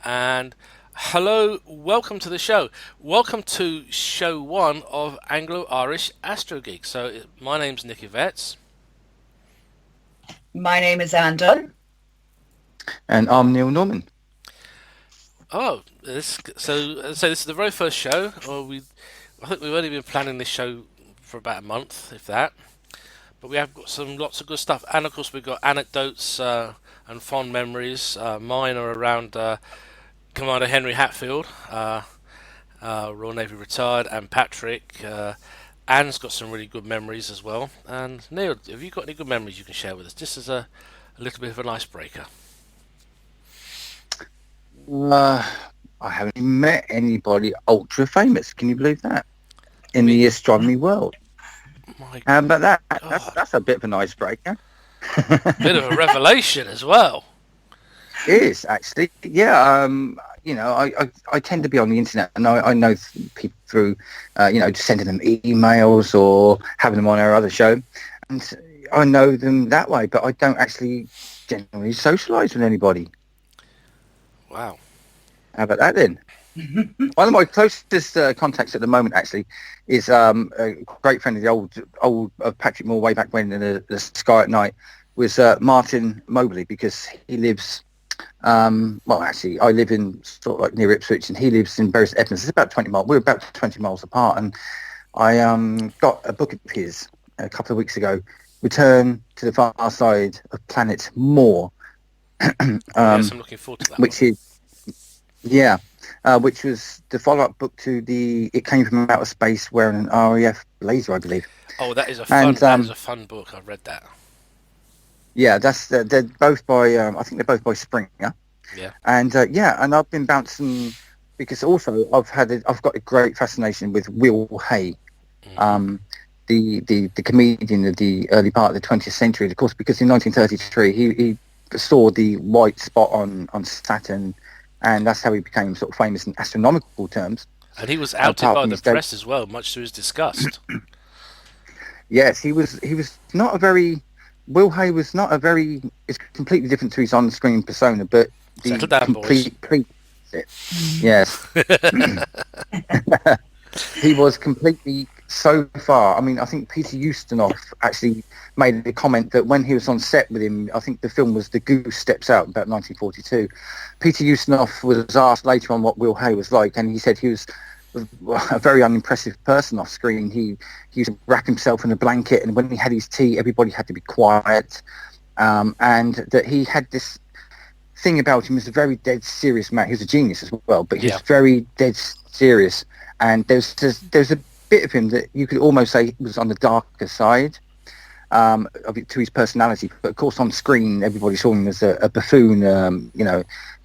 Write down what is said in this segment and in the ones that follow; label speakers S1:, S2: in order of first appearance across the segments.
S1: and hello, welcome to the show. Welcome to show one of Anglo-Irish Astro Geeks. My name's Nick Evetts.
S2: My name is Anne Dunne.
S3: And I'm Neil Norman.
S1: So this is the very first show. I think we've only been planning this show for about a month, if that. But we have got lots of good stuff, and of course we've got anecdotes and fond memories. Mine are around Commander Henry Hatfield, Royal Navy retired, and Patrick. Anne's got some really good memories as well. And Neil, have you got any good memories you can share with us? Just as a little bit of an icebreaker.
S3: I haven't met anybody ultra famous. Can you believe that? In the astronomy world. But that's a bit of an icebreaker.
S1: Bit of a revelation as well.
S3: It is actually, yeah. I tend to be on the internet, and I know people through, just sending them emails or having them on our other show, and I know them that way. But I don't actually generally socialise with anybody.
S1: Wow.
S3: How about that then? One of my closest contacts at the moment actually is a great friend of the old Patrick Moore way back when in the Sky at Night was Martin Mobley, because he lives actually I live in sort of like near Ipswich and he lives in Bury St Edmunds. It's about 20 miles. We're about 20 miles apart, and I got a book of his a couple of weeks ago, Return to the Far Side of Planet Moore.
S1: Yes, I'm looking forward to that.
S3: Which was the follow-up book to It Came from Outer Space wearing an RAF blazer, I believe.
S1: Oh, that is a fun book. I've read that.
S3: Yeah, they're both by I think they're both by Springer.
S1: Yeah.
S3: And and I've been bouncing because also I've got a great fascination with Will Hay, the comedian of the early part of the 20th century, of course, because in 1933 he saw the white spot on Saturn. And that's how he became sort of famous in astronomical terms.
S1: And he was outed by the press as well, much to his disgust.
S3: Yes, he was not a very... Will Hay was not a very... It's completely different to his on-screen persona, but the
S1: Settle down,
S3: complete... Yes. He was completely so far. I mean, I think Peter Ustinov actually made a comment that when he was on set with him, I think the film was The Goose Steps Out, about 1942. Peter Ustinov was asked later on what Will Hay was like, and he said he was a very unimpressive person off screen. He used to wrap himself in a blanket, and when he had his tea, everybody had to be quiet, and that he had this thing about him as a very dead serious man. He was a genius as well, but he was very dead serious. And there's a bit of him that you could almost say was on the darker side to his personality. But of course, on screen, everybody saw him as a buffoon.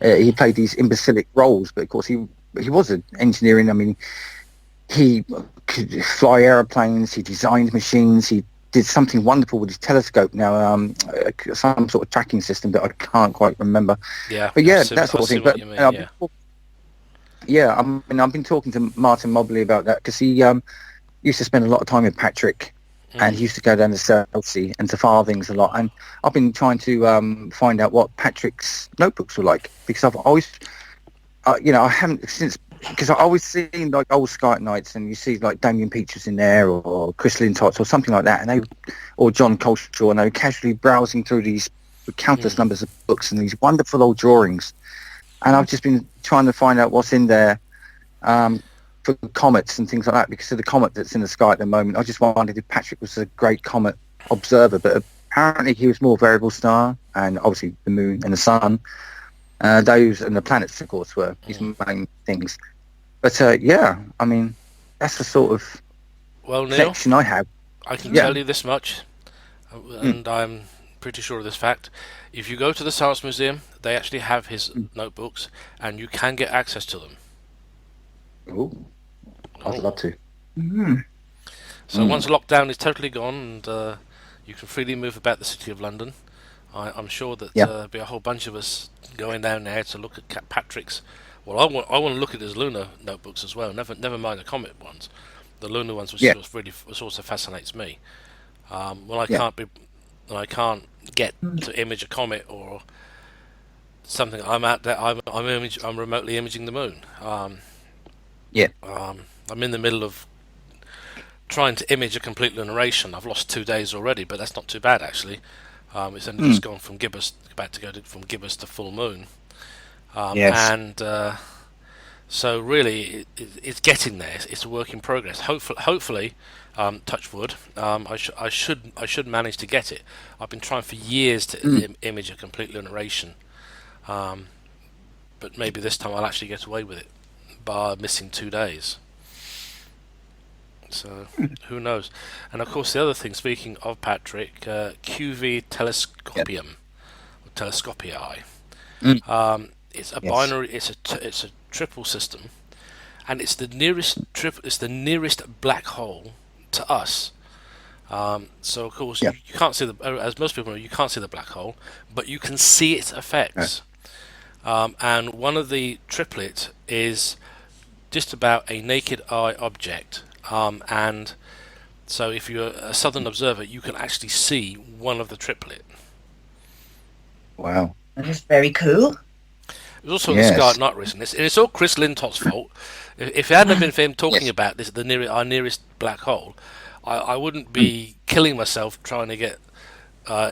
S3: He played these imbecilic roles. But of course, he was an engineering. I mean, he could fly airplanes. He designed machines. He did something wonderful with his telescope. Now, some sort of tracking system that I can't quite remember.
S1: Yeah,
S3: but that sort of thing. But I mean, I've been talking to Martin Mobley about that because he used to spend a lot of time with Patrick, and he used to go down to Chelsea and to Farthings a lot. And I've been trying to find out what Patrick's notebooks were like, because I've always, I haven't since, because I always seen like old Sky at Nights, and you see like Damien Peaches in there or Chris Lintott or something like that, or John Coleshaw, and they were casually browsing through these countless numbers of books and these wonderful old drawings. And I've just been trying to find out what's in there for comets and things like that, because of the comet that's in the sky at the moment. I just wondered if Patrick was a great comet observer, but apparently he was more variable star, and obviously the moon and the sun. Those and the planets, of course, were his main things. But I mean, that's the sort of connection I have.
S1: I can tell you this much, and I'm pretty sure of this fact. If you go to the Science Museum, they actually have his notebooks, and you can get access to them.
S3: Oh, I'd love to.
S1: So once lockdown is totally gone, and you can freely move about the city of London, I'm sure that there'll be a whole bunch of us going down there to look at Patrick's. Well, I want to look at his lunar notebooks as well. Never mind the comet ones, the lunar ones, which also fascinates me. When I can't get to image a comet or something I'm out there. I'm remotely imaging the moon.
S3: Yeah.
S1: I'm in the middle of trying to image a complete lunaration. I've lost 2 days already, but that's not too bad actually. It's only just gone from gibbous, about to go from gibbous to full moon,
S3: Yes.
S1: and so really it's getting there. It's a work in progress. Hopefully, touch wood. I should manage to get it. I've been trying for years to image a complete lunaration, but maybe this time I'll actually get away with it by missing 2 days. So who knows? And of course, the other thing. Speaking of Patrick, QV telescopium, or telescopii.
S3: Mm.
S1: It's a
S3: Yes.
S1: binary. It's a triple system, and it's the nearest It's the nearest black hole to us. So of course
S3: Yeah.
S1: you can't see as most people know, you can't see the black hole, but you can see its effects. And one of the triplet is just about a naked eye object. And so if you're a southern observer, you can actually see one of the triplet.
S3: Wow.
S2: That is very cool.
S1: It was also in the sky
S3: Yes.
S1: at night recently. It's all Chris Lintot's fault. If it hadn't been for him talking
S3: Yes.
S1: about this, our nearest black hole, I wouldn't be killing myself trying to get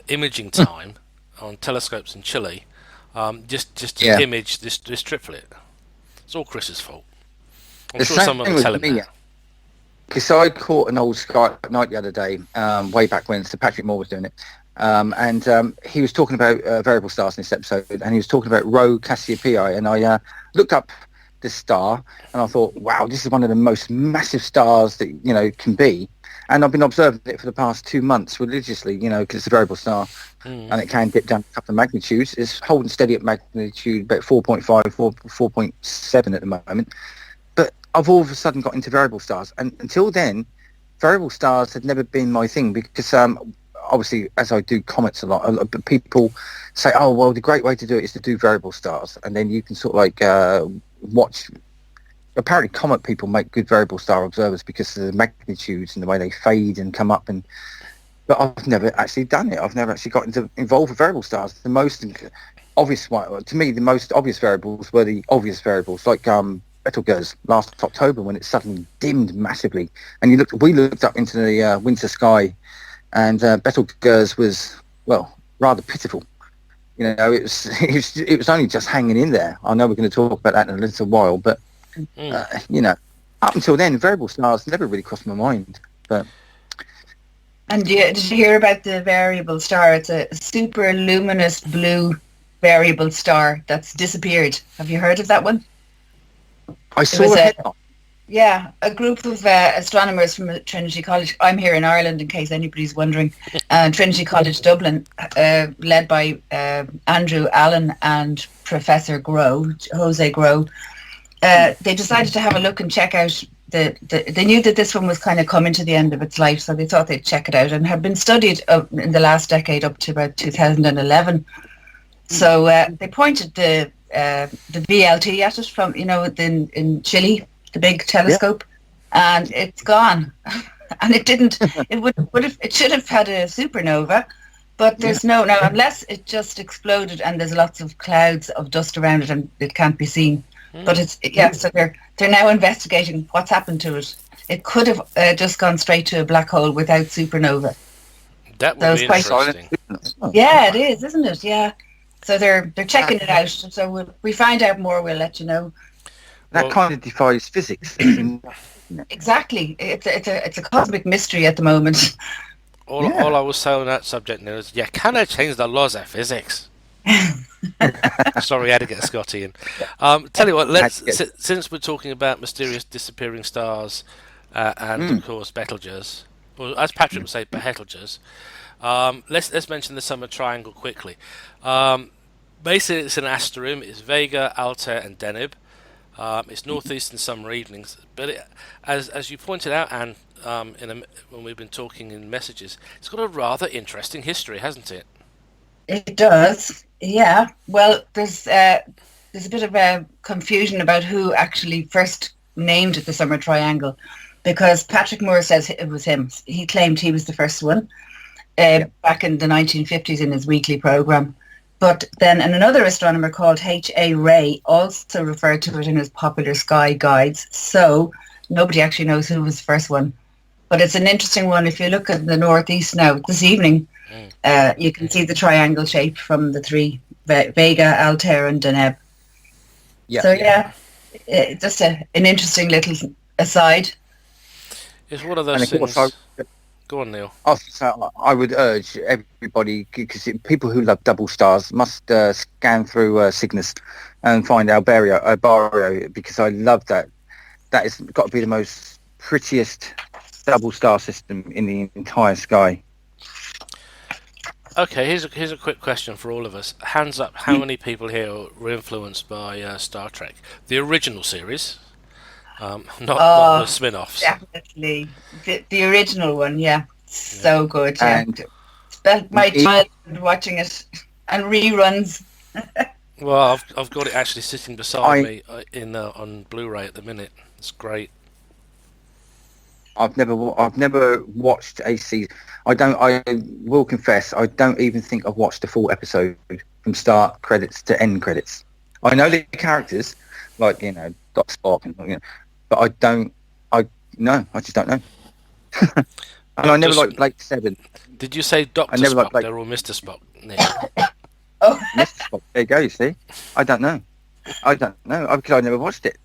S1: imaging time on telescopes in Chile, just to
S3: Yeah.
S1: image this triplet. It's all Chris's fault. I'm
S3: The
S1: sure
S3: same
S1: someone will tell him
S3: with me.
S1: that.
S3: Because I caught an old sky at night the other day, way back when Sir Patrick Moore was doing it, and he was talking about variable stars in this episode, and he was talking about Rho Cassiopeiae, and I looked up this star, and I thought, wow, this is one of the most massive stars that can be, and I've been observing it for the past 2 months religiously, because it's a variable star, and it can dip down a couple of magnitudes. It's holding steady at magnitude about 4.5, 4.7 at the moment. But I've all of a sudden got into variable stars, and until then, variable stars had never been my thing because obviously, as I do comets a lot of people say, oh, well, the great way to do it is to do variable stars, and then you can sort of like watch. Apparently, comet people make good variable star observers because of the magnitudes and the way they fade and come up. But I've never actually done it. I've never actually got involved with variable stars. The most obvious one, to me, the most obvious variables were the obvious variables, like Betelgeuse last October when it suddenly dimmed massively, and we looked up into the winter sky, and Betelgeuse was rather pitiful. It was only just hanging in there. I know we're going to talk about that in a little while, but up until then, variable stars never really crossed my mind. But
S2: And did you hear about the variable star? It's a super luminous blue variable star that's disappeared. Have you heard of that one?
S3: I saw
S2: was
S3: a
S2: a-
S3: headline.
S2: Yeah, a group of astronomers from Trinity College. I'm here in Ireland, in case anybody's wondering. Trinity College Dublin, led by Andrew Allen and Professor Jose Grow. They decided to have a look and check out they knew that this one was kind of coming to the end of its life, so they thought they'd check it out, and had been studied in the last decade up to about 2011. So they pointed the VLT at it from in Chile, the big telescope, and it's gone. And it didn't. It should have had a supernova, but there's no now, unless it just exploded and there's lots of clouds of dust around it and it can't be seen. But so they're now investigating what's happened to it. It could have just gone straight to a black hole without supernova.
S1: That would
S2: That
S1: be
S2: was quite
S1: interesting.
S2: Yeah, it is, isn't it? Yeah. So they're checking it out. So we find out more, we'll let you know.
S3: That kind of defies physics.
S2: Exactly. It's a cosmic mystery at the moment.
S1: All I will say on that subject now is, can I change the laws of physics? Sorry, I had to get Scotty in. Tell you what, since we're talking about mysterious disappearing stars and of course Betelgeuse, or as Patrick would say, Betelgeuse, let's mention the summer triangle quickly. Basically, it's an asteroid. It's Vega, Altair, and Deneb. It's northeast in summer evenings, but as you pointed out, Anne, when we've been talking in messages, it's got a rather interesting history, hasn't it?
S2: It does. Yeah. Well, there's a bit of a confusion about who actually first named it the Summer Triangle, because Patrick Moore says it was him. He claimed he was the first one back in the 1950s in his weekly program. But then another astronomer called H.A. Ray also referred to it in his popular sky guides. So nobody actually knows who was the first one. But it's an interesting one. If you look at the northeast now this evening, you can see the triangle shape from the three, Vega, Altair and Deneb.
S3: Yeah.
S2: So just an interesting little aside.
S1: It's one of those
S3: And of
S1: things.
S3: course,
S1: Go on, Neil.
S3: I would urge everybody, because people who love double stars must scan through Cygnus and find Alberio, because I love that. That has got to be the most prettiest double star system in the entire sky.
S1: Okay, here's a quick question for all of us. Hands up, how many people here were influenced by Star Trek, the original series, not the spin-offs?
S2: Definitely. The original one, yeah. So good, yeah.
S3: And
S2: Spent my childhood watching it and reruns.
S1: Well, I've got it actually sitting beside me on Blu-ray at the minute. It's great.
S3: I've never watched a season. I will confess, I don't even think I've watched a full episode from start credits to end credits. I know the characters, like, Doc Spock, and but I just don't know. And I never liked Blake Seven.
S1: Did you say Dr. Spock there or Mr. Spock, Nick?
S2: Oh,
S3: Mr. Spock. There you go. You see, I don't know because I never watched it.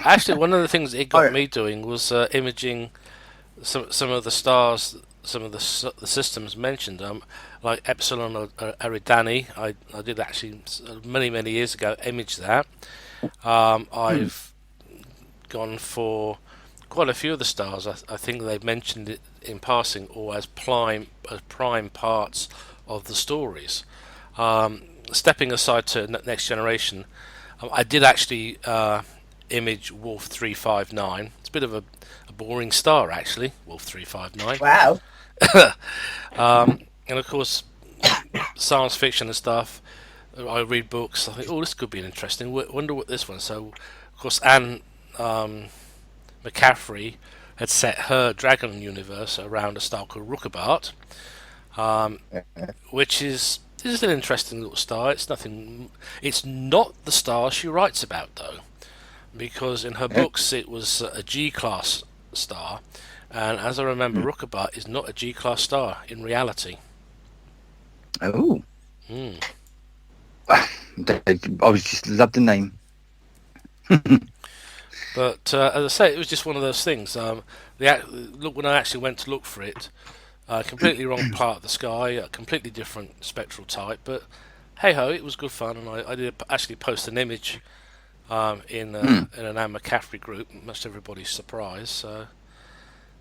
S1: Actually, one of the things it got me doing was imaging some of the stars, some of the systems mentioned, like Epsilon Eridani. I did actually many years ago image that. I've gone for quite a few of the stars. I think they've mentioned it in passing or as prime parts of the stories. Stepping aside to Next Generation, I did actually image Wolf 359. It's a bit of a boring star, actually, Wolf 359.
S2: wow.
S1: And of course, science fiction and stuff. I read books. I think, this could be interesting. Wonder what this one. So, of course, Anne McCaffrey had set her Dragon universe around a star called Rookabart, which is an interesting little star. It's nothing. It's not the star she writes about, though, because in her books it was a G-class star, and as I remember, Rookabart is not a G-class star in reality.
S3: Oh. I was just love the name.
S1: But as I say, it was just one of those things. When I actually went to look for it, completely wrong part of the sky, a completely different spectral type. But hey ho, it was good fun, and I did actually post an image in an Anne McCaffrey group, much to everybody's surprise. So,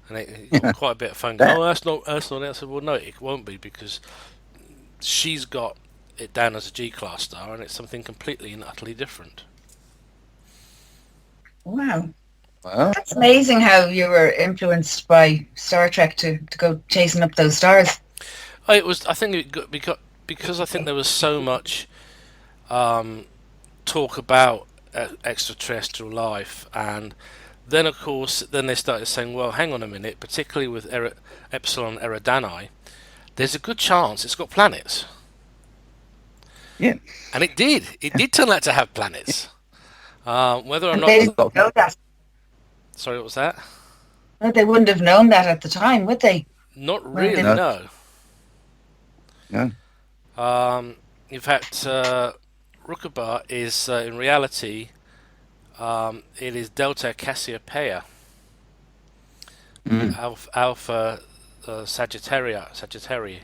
S1: and it got quite a bit of fun. Going, that's not it. I said, well, no, it won't be, because she's got it down as a G-class star, and it's something completely and utterly different.
S2: Wow.
S3: Well,
S2: That's amazing how you were influenced by Star Trek to go chasing up those stars.
S1: It was. I think it got because I think there was so much talk about extraterrestrial life, and then of course they started saying, well, hang on a minute, particularly with Epsilon Eridani, there's a good chance it's got planets.
S3: yeah.
S1: And it did. It did turn out to have planets. Whether or
S2: And
S1: not...
S2: they didn't know that.
S1: Sorry, what was that?
S2: No, they wouldn't have known that at the time, would they?
S1: Not really, no. In fact, Rookabart is, in reality, it is Delta Cassiopeia, Alpha Sagittarii.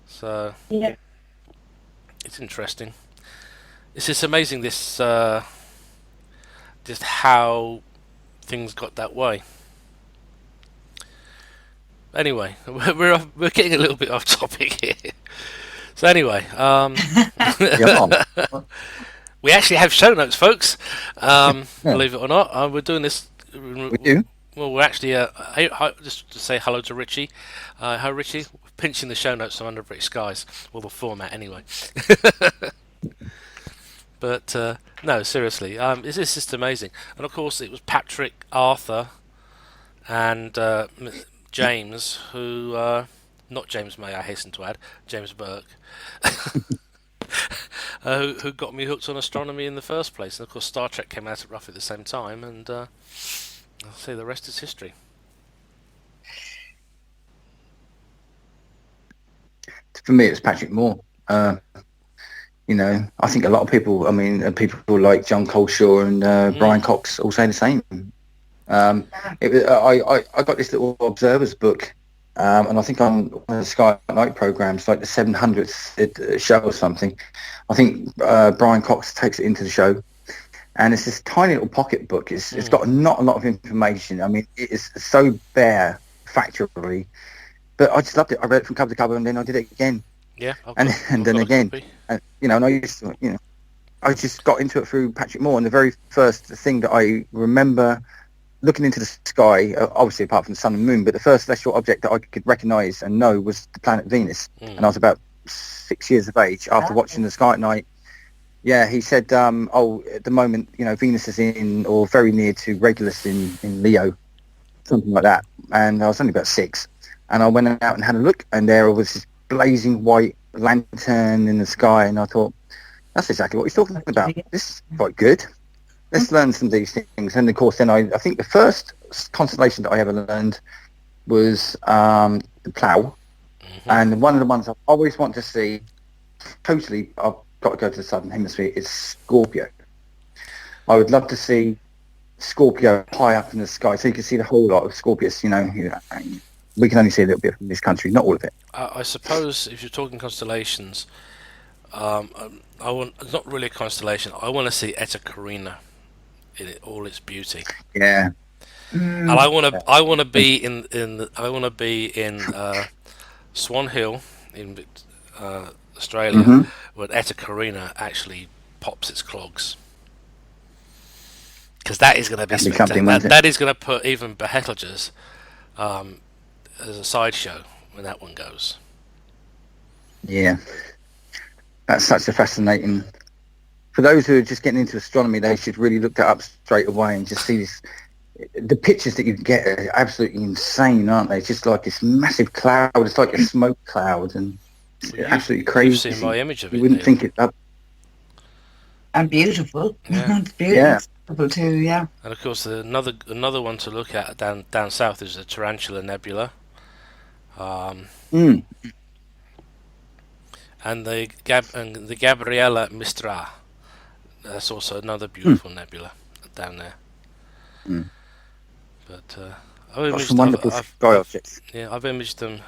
S1: So,
S2: Yeah.
S1: it's interesting. It's just amazing, this just how things got that way. Anyway, we're getting a little bit off topic here. So anyway, we actually have show notes, folks. Believe it or not, we're doing this.
S3: We do.
S1: Well, we're actually just to say hello to Richie. Hi, Richie. Pinching the show notes from Under British Skies. Well, the format anyway. But no, seriously, it's just amazing. And of course, it was Patrick, Arthur, and James who not James May, I hasten to add, James Burke, who got me hooked on astronomy in the first place. And of course, Star Trek came out at roughly the same time, and I'll say the rest is history.
S3: For me, it's Patrick Moore. You know, I think a lot of people, I mean, people like John Coleshaw and Brian Cox all say the same. I got this little Observer's book, and I think on one of the Sky at Night programs, like the 700th show or something, I think Brian Cox takes it into the show, and it's this tiny little pocket book. It's got not a lot of information. I mean, it is so bare factually, but I just loved it. I read it from cover to cover, and then I did it again.
S1: Yeah,
S3: and then again, and you know, and I used to, you know, I just got into it through Patrick Moore, and the very first thing that I remember looking into the sky, obviously apart from the sun and moon, but the first celestial object that I could recognise and know was the planet Venus, and I was about 6 years of age after watching the Sky at Night. Yeah, he said, oh, at the moment, you know, Venus is in or very near to Regulus in Leo, something like that, and I was only about 6, and I went out and had a look, and there was this blazing white lantern in the sky, and I thought, that's exactly what he's talking about. This is quite good. Let's learn some of these things. And of course, then I think the first constellation that I ever learned was the Plough, and one of the ones I always want to see, totally, I've got to go to the southern hemisphere, is Scorpio. I would love to see Scorpio high up in the sky, so you can see the whole lot of Scorpius. You know, we can only see a little bit from this country, not all of it.
S1: I suppose if you're talking constellations, I want, it's not really a constellation. I want to see Eta Carina in all its beauty.
S3: Yeah.
S1: And I want to be in Swan Hill in Australia, where Eta Carina actually pops its clogs. Because that is going to be spectacular. That is going to put even Betelgeuse as a sideshow when that one goes.
S3: Yeah, that's such a fascinating. For those who are just getting into astronomy, they should really look that up straight away and just see this. The pictures that you get are absolutely insane, aren't they? It's just like this massive cloud. It's like a smoke cloud, and it's absolutely crazy.
S1: You've seen my image of it.
S3: You wouldn't think it up.
S2: And beautiful.
S1: Yeah.
S2: It's beautiful too. Yeah.
S1: And of course, another one to look at down south is the Tarantula Nebula. And the Gabriella Mistral. That's also another beautiful nebula down there. But
S3: some wonderful sky objects.
S1: Yeah, I've imaged them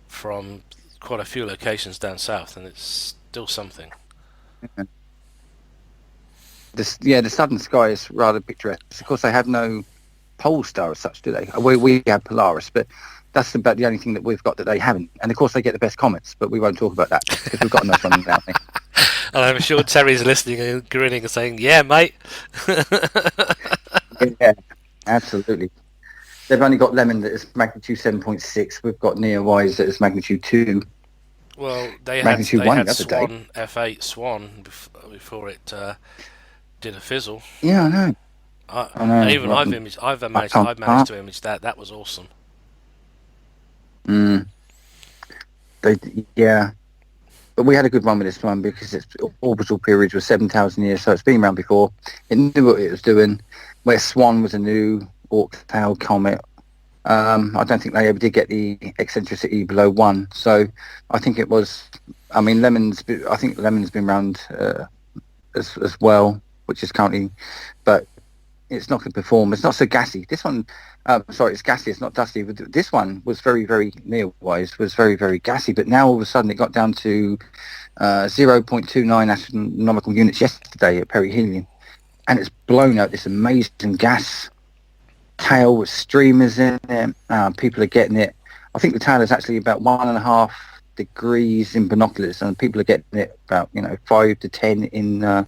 S1: from quite a few locations down south, and it's still something.
S3: The southern sky is rather picturesque. Of course, they have no pole star as such, do they? We have Polaris, but that's about the only thing that we've got that they haven't. And of course, they get the best comets, but we won't talk about that because we've got a nice one down there.
S1: And I'm sure Terry's listening and grinning and saying, "Yeah, mate."
S3: Yeah, absolutely. They've only got Lemon that is magnitude 7.6. We've got Neowise that is magnitude 2.
S1: Well, they
S3: magnitude
S1: had
S3: 1 the other
S1: Swan,
S3: day.
S1: F8 Swan before it did a fizzle.
S3: Yeah, I know.
S1: I know. Even I've managed to image that. That was awesome.
S3: But we had a good one with this one because its orbital periods were 7,000 years, so it's been around before. It knew what it was doing. Where Swan was a new Oort-Tail comet. I don't think they ever did get the eccentricity below 1. So I think it was. I mean, Lemon's been around as well, which is currently, but it's not going to perform. It's not so gassy. This one, it's gassy. It's not dusty. But this one was very, very Neowise, was very, very gassy. But now all of a sudden it got down to 0.29 astronomical units yesterday at perihelion, and it's blown out this amazing gas tail with streamers in it. People are getting it. I think the tail is actually about 1.5 degrees in binoculars, and people are getting it about 5 to 10 in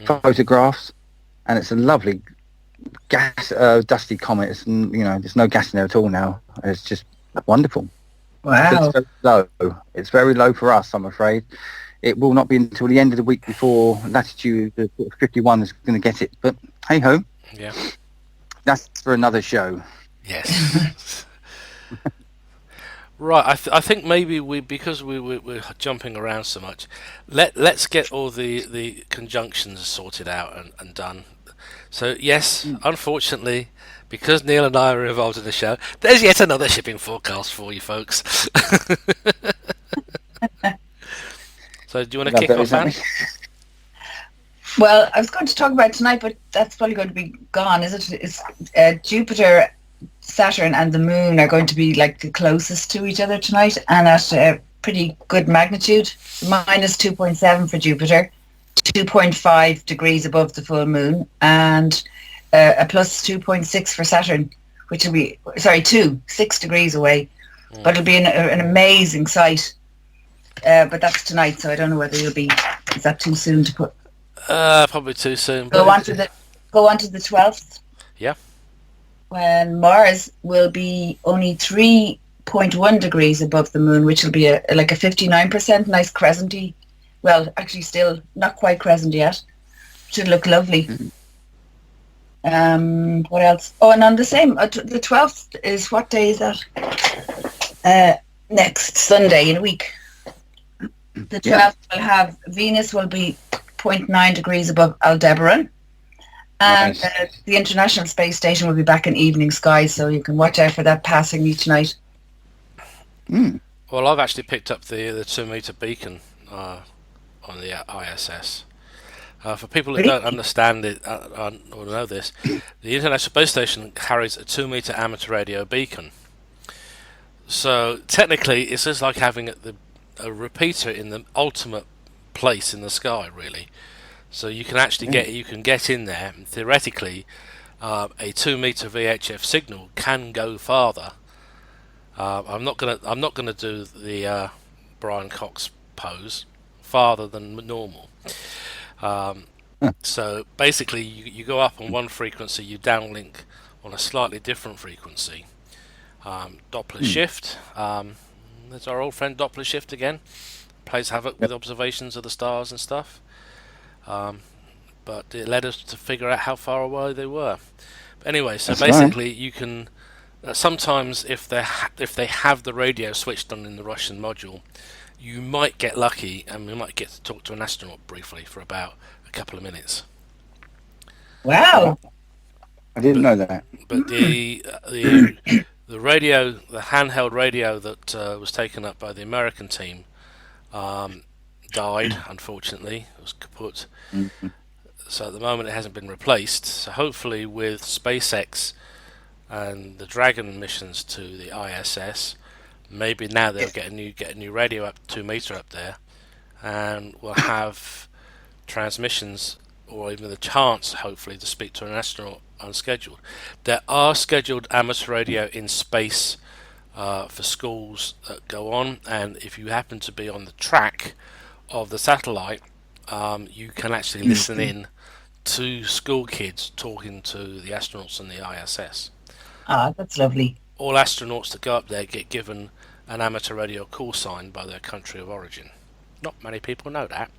S3: photographs, and it's a lovely gas dusty comet. It's, there's no gas in there at all now. It's just wonderful.
S2: Wow.
S3: It's very low for us, I'm afraid. It will not be until the end of the week before latitude 51 is going to get it, but hey ho.
S1: Yeah,
S3: that's for another show.
S1: Yes. Right, I think maybe because we're jumping around so much, let's get all the conjunctions sorted out and done. So yes, unfortunately, because Neil and I are involved in the show, there's yet another shipping forecast for you folks. So do you want to
S3: Love
S1: kick
S3: that,
S1: off,
S3: is that
S1: Anne?
S3: me?
S2: Well, I was going to talk about it tonight, but that's probably going to be gone, is it? It's Jupiter, Saturn, and the Moon are going to be like the closest to each other tonight, and at a pretty good magnitude. Minus 2.7 for Jupiter, 2.5 degrees above the full moon, and a plus 2.6 for Saturn, which will be, sorry, 6 degrees away. But it'll be an amazing sight. But that's tonight, so I don't know whether you'll be. Is that too soon to put?
S1: Probably too soon.
S2: Go on to the 12th.
S1: Yeah.
S2: When Mars will be only 3.1 degrees above the moon, which will be like a 59% nice crescenty. Well, actually, still not quite crescent yet. Should look lovely. What else? Oh, and on the same, the 12th is, what day is that? Next Sunday in a week. The 12th will have Venus will be 0.9 degrees above Aldebaran. And
S3: Nice.
S2: the International Space Station will be back in evening skies, so you can watch out for that passing each night.
S1: Well, I've actually picked up the 2 meter beacon on the ISS. For people that
S2: Really?
S1: don't understand it or know this, the International Space Station carries a 2 meter amateur radio beacon. So technically, it's just like having a repeater in the ultimate place in the sky, really. So you can actually get in there, and theoretically, a 2 meter VHF signal can go farther. I'm not gonna do the Brian Cox pose, farther than normal. So basically, you go up on one frequency, you downlink on a slightly different frequency. Doppler shift. There's our old friend Doppler shift again. Plays havoc with observations of the stars and stuff. But it led us to figure out how far away they were. But anyway, so
S3: That's
S1: basically you can sometimes if they have the radio switched on in the Russian module, you might get lucky and we might get to talk to an astronaut briefly for about a couple of minutes.
S2: Wow.
S3: I didn't know that.
S1: But the radio, the handheld radio that was taken up by the American team, died. Unfortunately, it was kaput. So at the moment, it hasn't been replaced. So hopefully, with SpaceX and the Dragon missions to the ISS, maybe now they'll get a new radio up 2 meter up there, and we'll have transmissions or even the chance, hopefully, to speak to an astronaut unscheduled. There are scheduled amateur radio in space for schools that go on, and if you happen to be on the track of the satellite, you can actually listen in to school kids talking to the astronauts on the ISS.
S2: Ah, that's lovely.
S1: All astronauts that go up there get given an amateur radio call sign by their country of origin. Not many people know that.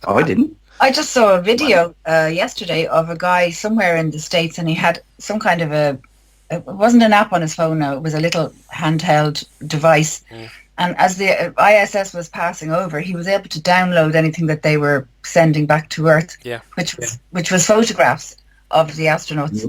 S3: I didn't.
S2: I just saw a video yesterday of a guy somewhere in the States, and he had some kind of it wasn't an app on his phone now, it was a little handheld device. And as the ISS was passing over, he was able to download anything that they were sending back to Earth, which was photographs of the astronauts.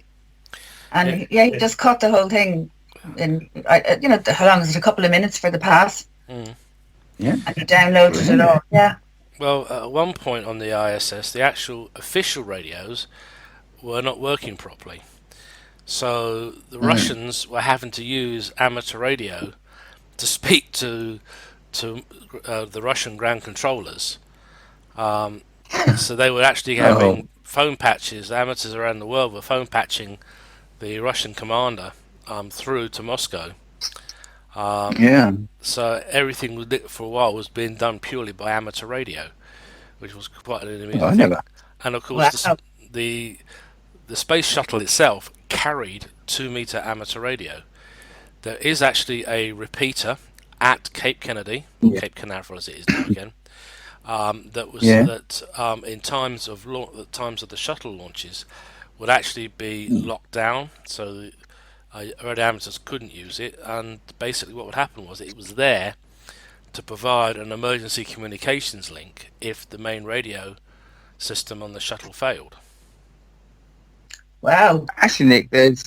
S2: And he just caught the whole thing in, how long is it, a couple of minutes for the pass?
S3: Yeah.
S2: And he downloaded it all, yeah.
S1: Well, at one point on the ISS, the actual official radios were not working properly. So the Russians were having to use amateur radio to speak to the Russian ground controllers. So they were actually having phone patches. Amateurs around the world were phone patching the Russian commander through to Moscow. So everything for a while was being done purely by amateur radio, which was quite an amusing thing. And of course, the space shuttle itself carried 2 meter amateur radio. There is actually a repeater at Cape Kennedy, or Cape Canaveral as it is now again. That was in times of the shuttle launches would actually be locked down, so radio amateurs couldn't use it, and basically what would happen was it was there to provide an emergency communications link if the main radio system on the shuttle failed.
S2: Wow.
S3: Actually, Nick, there's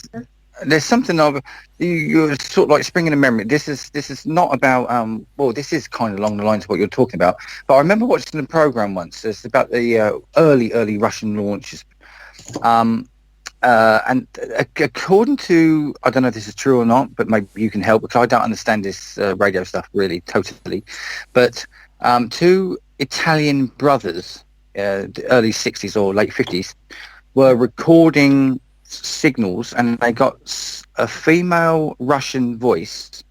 S3: something of you're sort of like springing a memory. This is not about well, this is kind of along the lines of what you're talking about. But I remember watching the program once. It's about the early Russian launches. And according to, I don't know if this is true or not, but maybe you can help because I don't understand this radio stuff really totally. But two Italian brothers, the early 60s or late 50s, were recording signals, and they got a female Russian voice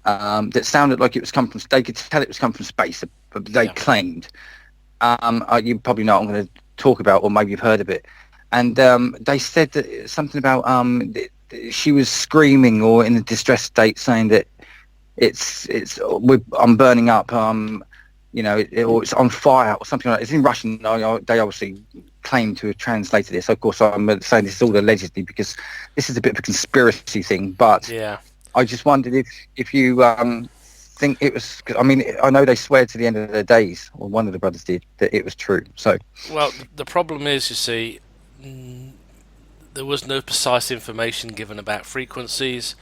S3: that sounded like it was come from. They could tell it was come from space, but they claimed. You probably know what I'm going to talk about, or maybe you've heard of it. And they said that something about she was screaming or in a distressed state, saying that I'm burning up, or it's on fire or something like that. It's in Russian. They obviously claim to have translated this. Of course, I'm saying this is all allegedly because this is a bit of a conspiracy thing. But
S1: yeah,
S3: I just wondered if you think it was. I mean, I know they swear to the end of their days, or one of the brothers did, that it was true. So,
S1: well, the problem is, you see, there was no precise information given about frequencies,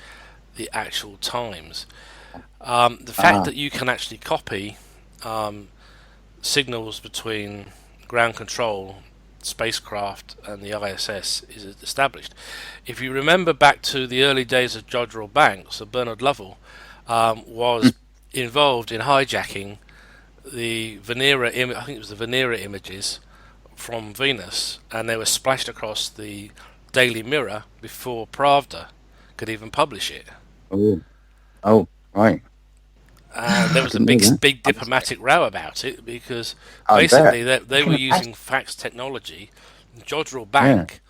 S1: the actual times. The fact that you can actually copy signals between ground control, spacecraft, and the ISS is established. If you remember back to the early days of Jodrell Banks, so Bernard Lovell was involved in hijacking the Venera I think it was the Venera images from Venus, and they were splashed across the Daily Mirror before Pravda could even publish it.
S3: Oh, right.
S1: And there was a big diplomatic row about it because basically they were using fax technology. Jodrell Bank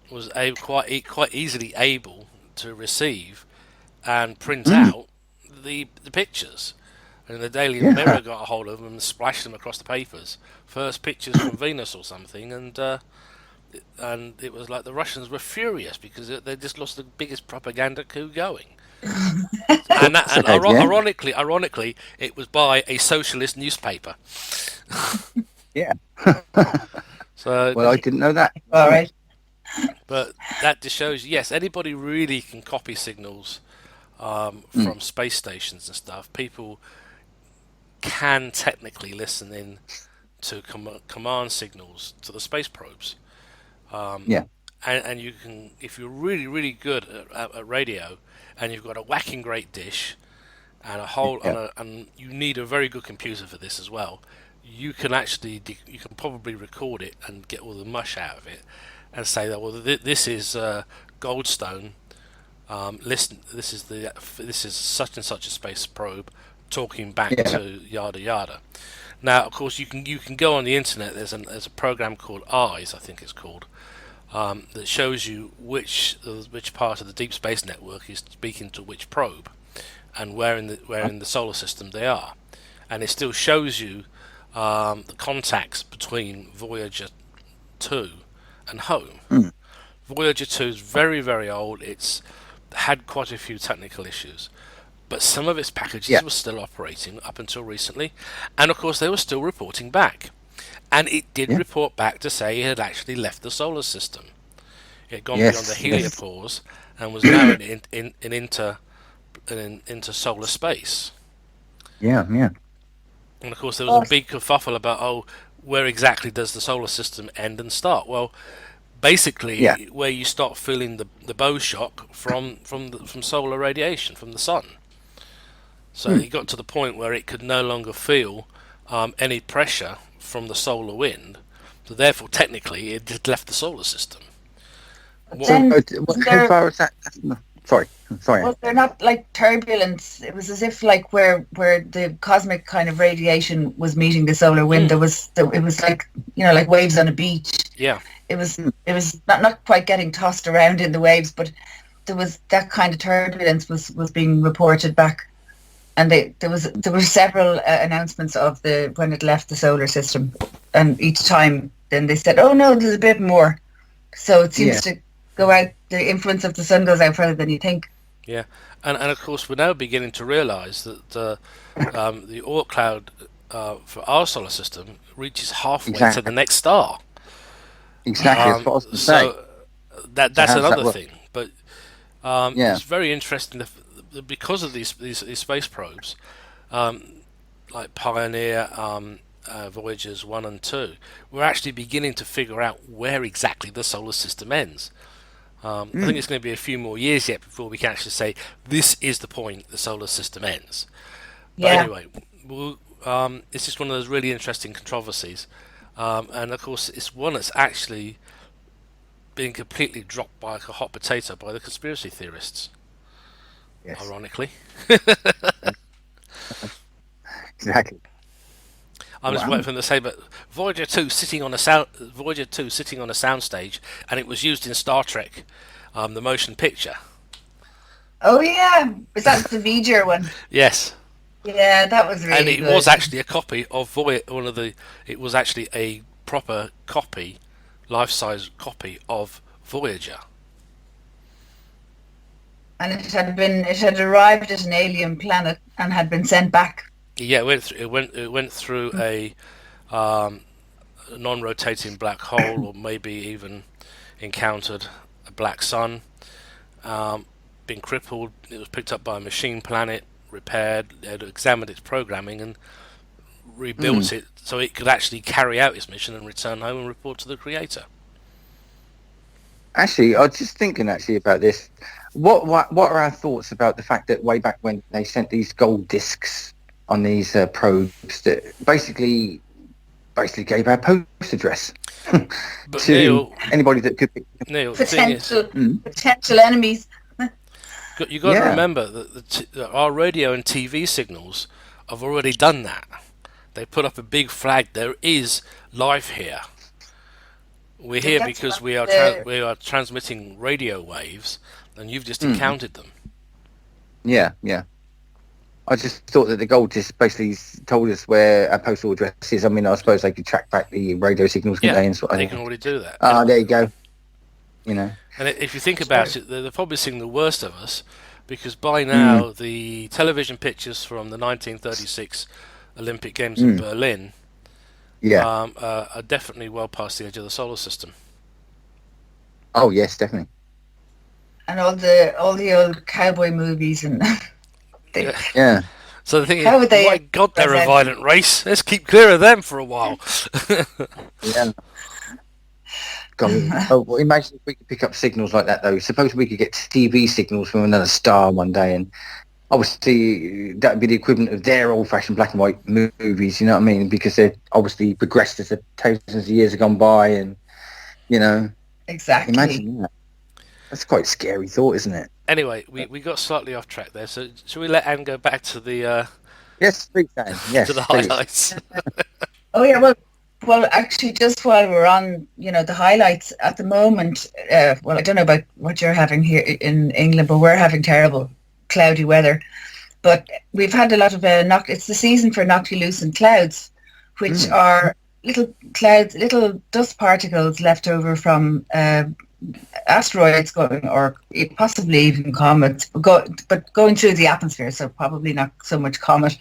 S1: was quite easily able to receive and print out the pictures. And the Daily Mirror got a hold of them and splashed them across the papers. First pictures from Venus or something, and it was like the Russians were furious because they just lost the biggest propaganda coup going. Ironically, it was by a socialist newspaper.
S3: Yeah.
S1: So
S3: well, I didn't know that.
S2: All right.
S1: But that just shows, yes, anybody really can copy signals from space stations and stuff. People can technically listen in to command signals to the space probes. And you can, if you're really, really good at radio, and you've got a whacking great dish, and and you need a very good computer for this as well. You can actually, you can probably record it and get all the mush out of it, and say that, well, this is Goldstone. Listen, this is such and such a space probe talking back to yada yada. Now, of course, you can go on the internet. There's a program called Eyes, I think it's called, that shows you which part of the Deep Space Network is speaking to which probe, and where in the solar system they are, and it still shows you the contacts between Voyager 2 and home. Voyager 2 is very, very old. It's had quite a few technical issues, but some of its packages were still operating up until recently, and of course they were still reporting back. And it did report back to say it had actually left the solar system. It had gone beyond the heliopause and was now into solar space.
S3: Yeah.
S1: And of course there was a big kerfuffle about, where exactly does the solar system end and start? Well, basically where you start feeling the bow shock from solar radiation from the sun. So it got to the point where it could no longer feel any pressure from the solar wind, so therefore technically it had left the solar system.
S3: How far is that? Sorry.
S2: Well, they're not like turbulence. It was as if like where the cosmic kind of radiation was meeting the solar wind. It was like, like waves on a beach.
S1: Yeah.
S2: It was not quite getting tossed around in the waves, but there was that kind of turbulence was being reported back. And there were several announcements of when it left the solar system, and each time then they said, "Oh no, there's a bit more." So it seems to go out the influence of the sun goes out further than you think.
S1: Yeah, and of course we're now beginning to realise that the Oort cloud for our solar system reaches halfway to the next star.
S3: Exactly, that's what I was going to say.
S1: So that's
S3: how does that
S1: another
S3: work?
S1: thing. But
S3: Yeah.
S1: it's very interesting because of these space probes, like Pioneer, Voyagers 1 and 2. We're actually beginning to figure out where exactly the solar system ends. I think it's going to be a few more years yet before we can actually say this is the point the solar system ends. But
S2: Yeah.
S1: anyway, it's just one of those really interesting controversies, and of course it's one that's actually being completely dropped like a hot potato by the conspiracy theorists.
S3: Yes.
S1: Ironically,
S3: Exactly.
S1: I'm just waiting for them to say, but Voyager 2 sitting on a soundstage, and it was used in Star Trek, the motion picture.
S2: Oh yeah, is that the Voyager one?
S1: Yes.
S2: Yeah, that was really
S1: And it
S2: good.
S1: was actually a copy of it was actually a proper copy, life-size copy of Voyager.
S2: And it had arrived at an alien planet and had been sent back.
S1: Yeah, it went through a non-rotating black hole, or maybe even encountered a black sun. Been crippled. It was picked up by a machine planet, repaired, had examined its programming, and rebuilt it so it could actually carry out its mission and return home and report to the creator.
S3: Actually, I was just thinking about this. What are our thoughts about the fact that way back when they sent these gold discs on these probes that basically gave our post address
S1: But
S3: to
S1: Neil,
S3: anybody that could be...
S1: the thing is,
S2: Potential enemies.
S1: you got to
S3: Yeah.
S1: remember that our radio and TV signals have already done that. They put up a big flag. There is life here. We're here
S2: That's
S1: because
S2: what
S1: we are transmitting radio waves, and you've just encountered them.
S3: Yeah. I just thought that the gold disc basically told us where our postal address is. I mean, I suppose they could track back the radio signals, couldn't they? And sort of
S1: They can already do that.
S3: there you go. You know.
S1: And if you think about it, they're probably seeing the worst of us, because by now the television pictures from the 1936 Olympic Games in Berlin are definitely well past the edge of the solar system.
S3: Oh yes, definitely.
S2: And all the old cowboy movies and
S3: Yeah.
S1: So the thing is,
S2: How would they
S1: my God, they're a violent race. Let's keep clear of them for a while.
S3: Yeah. God, well, imagine if we could pick up signals like that, though. Suppose we could get TV signals from another star one day, and obviously that would be the equivalent of their old-fashioned black and white movies, you know what I mean? Because they're obviously progressed as the thousands of years have gone by, and, you know,
S2: exactly.
S3: imagine that. That's quite a scary thought, isn't it?
S1: Anyway, we got slightly off track there, so should we let Anne go back to the
S3: Yes, please, Dan. Yes,
S1: to the
S3: please.
S1: highlights?
S2: Oh yeah, well, actually, just while we're on, the highlights at the moment. Well, I don't know about what you're having here in England, but we're having terrible cloudy weather. But we've had a lot of it's the season for Noctilucent clouds, which are little clouds, little dust particles left over from asteroids going, or possibly even comets, but going through the atmosphere, so probably not so much comet.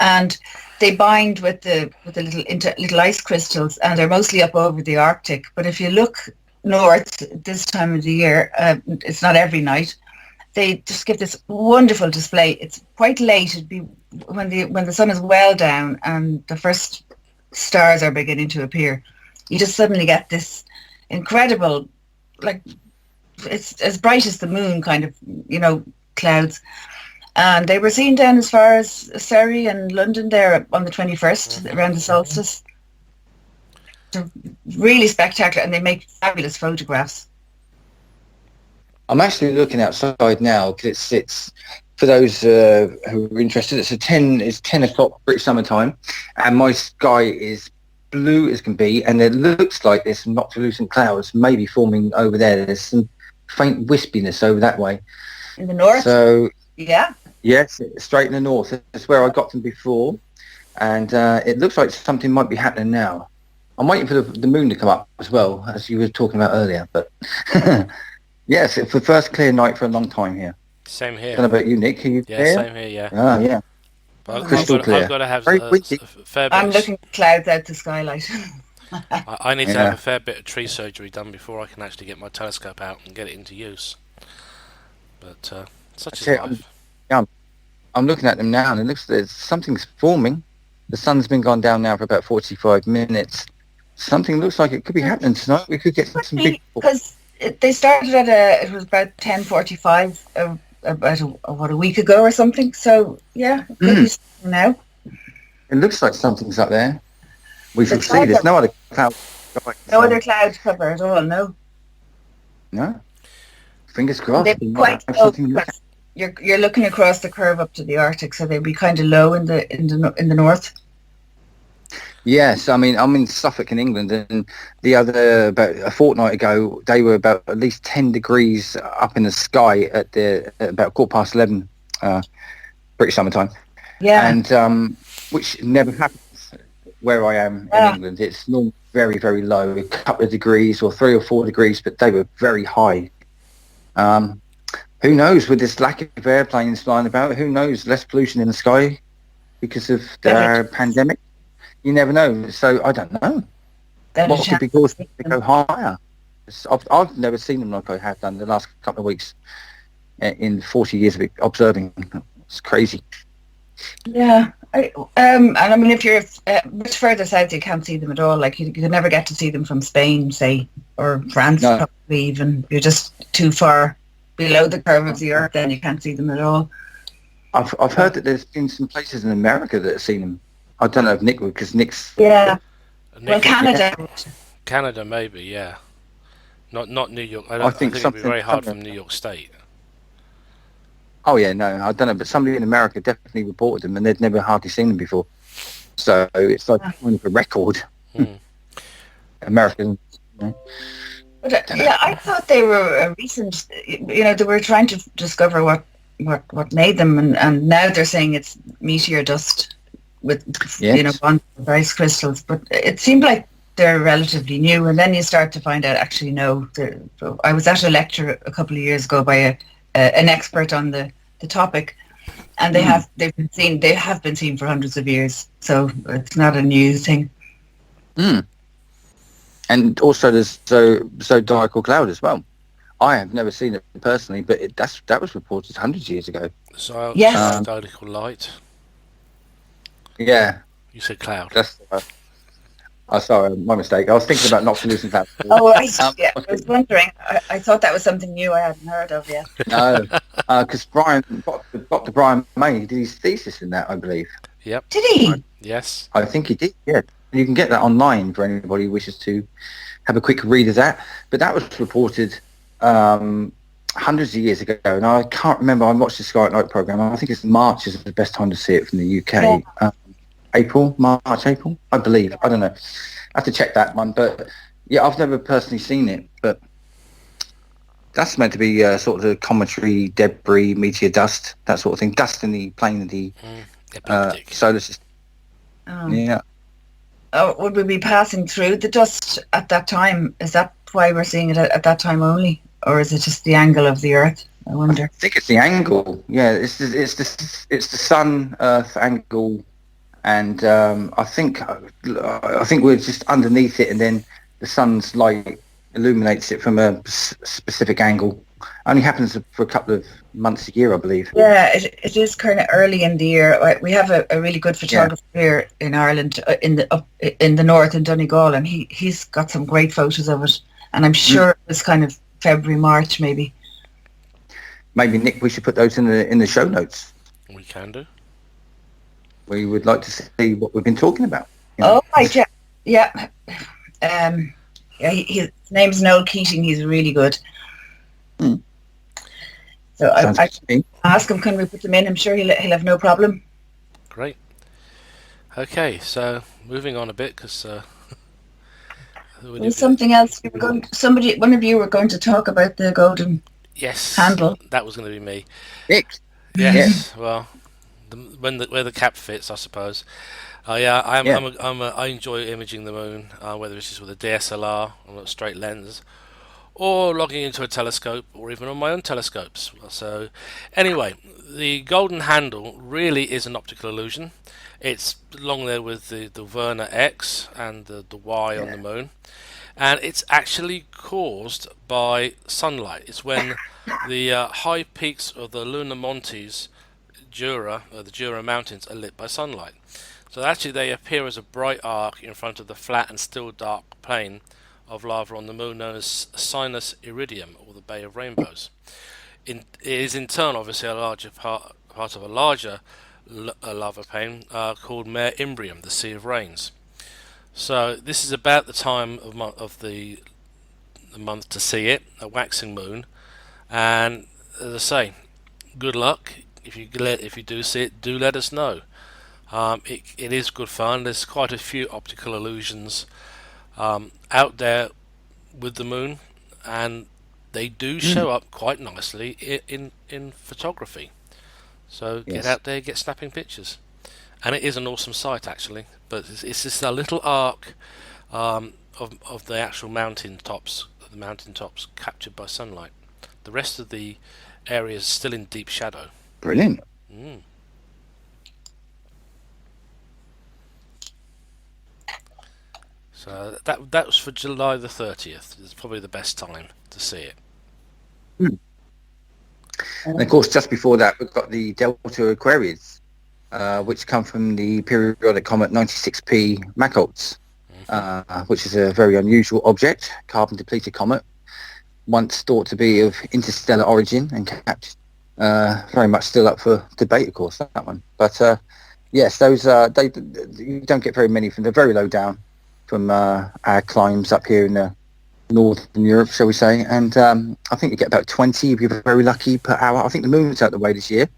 S2: And they bind with the little ice crystals, and they're mostly up over the Arctic. But if you look north this time of the year, it's not every night, they just give this wonderful display. It's quite late. It'd be when the sun is well down and the first stars are beginning to appear. You just suddenly get this incredible, like, it's as bright as the moon kind of, clouds. And they were seen down as far as Surrey and London there on the 21st, around the solstice. They're really spectacular, and they make fabulous photographs.
S3: I'm actually looking outside now because it's for those who are interested. It's 10 o'clock British summer time, and my sky is blue as can be, and it looks like there's some Noctilucent clouds maybe forming over there. There's some faint wispiness over that way.
S2: In the north?
S3: So
S2: yeah.
S3: Yes, straight in the north. That's where I got them before, and it looks like something might be happening now. I'm waiting for the moon to come up as well, as you were talking about earlier. But Yes, it's the first clear night for a long time here.
S1: Same
S3: I
S1: here.
S3: don't know about you, Nick. Are you
S1: Yeah,
S3: there?
S1: same here. Yeah.
S3: Ah, yeah.
S1: But
S3: Crystal
S1: I've
S3: clear.
S1: got to have
S3: Very
S1: a
S3: windy.
S1: fair bit.
S2: I'm looking at clouds out the skylight.
S1: I need to have
S3: Yeah.
S1: a fair bit of tree surgery done before I can actually get my telescope out and get it into use. But such
S3: That's
S1: is
S3: it.
S1: life.
S3: I'm looking at them now, and it looks like something's forming. The sun's been gone down now for about 45 minutes. Something looks like it could be happening tonight. We could get some big...
S2: Because they started it was about 10:45 about a week ago or something. So yeah, it could be something now.
S3: It looks like something's up there. We shall
S2: The
S3: see. There's no other cloud.
S2: No other cloud cover at all. No.
S3: No. Fingers crossed.
S2: They'd
S3: we
S2: be
S3: might
S2: quite
S3: have
S2: low
S3: something to look
S2: because you're looking across the curve up to the Arctic, so they'd be kind of low in the north.
S3: Yes, I mean I'm in Suffolk in England, and the other about a fortnight ago they were about at least 10 degrees up in the sky at about 11:15 British summer time.
S2: Yeah.
S3: And which never happens where I am in England. It's normally very, very low, a couple of degrees or 3 or 4 degrees, but they were very high. Who knows, with this lack of airplanes flying about, who knows, less pollution in the sky because of the pandemic. You never know. So I don't know. What could be causing it to go higher? I've never seen them like I have done the last couple of weeks in 40 years of observing. It's crazy.
S2: Yeah. And I mean, if you're much further south, you can't see them at all. Like you could never get to see them from Spain, say, or France, probably even. You're just too far below the curve of the Earth, then you can't see them at all.
S3: I've heard that there's been some places in America that have seen them. I don't know if Nick would, because Nick's...
S2: Yeah. Well, Canada.
S1: Canada, maybe, yeah. Not New York. I think it'd be very hard from New York State.
S3: Oh, yeah, no, I don't know. But somebody in America definitely reported them, and they'd never hardly seen them before. So it's like kind of a record. American...
S2: But I thought they were a recent... they were trying to discover what made them, and now they're saying it's meteor dust with bond ice crystals, but it seemed like they're relatively new, and then you start to find out actually no. I was at a lecture a couple of years ago by an expert on the topic, and they have been seen for hundreds of years, so it's not a new thing.
S3: And also there's zodiacal cloud as well. I have never seen it personally, but that was reported hundreds of years ago.
S1: Zodiacal light.
S3: Yeah.
S1: You said cloud.
S3: That's sorry, my mistake. I was thinking about Noctilucent cloud.
S2: I was wondering. I thought that was something new I hadn't heard of yet.
S3: No, because Dr. Brian May did his thesis in that, I believe.
S1: Yep.
S2: Did he?
S1: Yes.
S3: I think he did, yeah. You can get that online for anybody who wishes to have a quick read of that. But that was reported hundreds of years ago, and I can't remember. I watched the Sky at Night programme. I think it's March is the best time to see it from the UK. Yeah. March, April, I believe. I don't know. I have to check that one. But yeah, I've never personally seen it. But that's meant to be sort of the cometary, debris, meteor dust, that sort of thing. Dust in the plane of the solar system. Yeah.
S2: Oh, would we be passing through the dust at that time? Is that why we're seeing it at that time only? Or is it just the angle of the Earth? I wonder. I
S3: think it's the angle. Yeah, it's the Sun Earth angle, and I think we're just underneath it, and then the sun's light illuminates it from a specific angle. Only happens for a couple of months a year, I believe.
S2: Yeah, it is kind of early in the year. We have a really good photographer here in Ireland, in the north in Donegal, and he's got some great photos of it. And I'm sure it's kind of February, March, maybe.
S3: Maybe Nick, we should put those in the show notes.
S1: We can do.
S3: We would like to see what we've been talking about.
S2: Oh, right, yeah. His name's Noel Keating. He's really good. So I ask him, can we put them in? I'm sure he'll have no problem.
S1: Great. Okay, so moving on a bit, because
S2: something else. One of you were going to talk about the golden handle.
S1: That was going to be me.
S3: Nick.
S1: Yes. Well, where the cap fits, I suppose. I enjoy imaging the moon, whether it's just with a DSLR on a straight lens, or logging into a telescope, or even on my own telescopes. So, anyway, the golden handle really is an optical illusion. It's along there with the Werner X and the Y on the moon, and it's actually caused by sunlight. It's when the high peaks of the lunar Montes, Jura, or the Jura Mountains, are lit by sunlight. So actually they appear as a bright arc in front of the flat and still dark plain of lava on the moon known as Sinus Iridium, or the Bay of Rainbows. It is in turn obviously a larger part of a larger lava plain called Mare Imbrium, the Sea of Rains. So this is about the time of the month to see it, a waxing moon, and as I say, good luck. If you do see it, do let us know. It is good fun. There's quite a few optical illusions out there with the moon, and they do show up quite nicely in photography. So get out there, get snapping pictures, and it is an awesome sight actually. But it's just a little arc of the actual mountain tops captured by sunlight. The rest of the area is still in deep shadow.
S3: Brilliant.
S1: So that was for July the 30th. It's probably the best time to see it.
S3: And of course, just before that, we've got the Delta Aquarids, which come from the periodic comet 96P Machholz, which is a very unusual object, carbon-depleted comet, once thought to be of interstellar origin and kept very much still up for debate, of course, that one. But yes, those you don't get very many from the very low down from our climbs up here in the northern Europe, shall we say, and I think you get about 20 if you're very lucky per hour. I think the moon's out the way this year,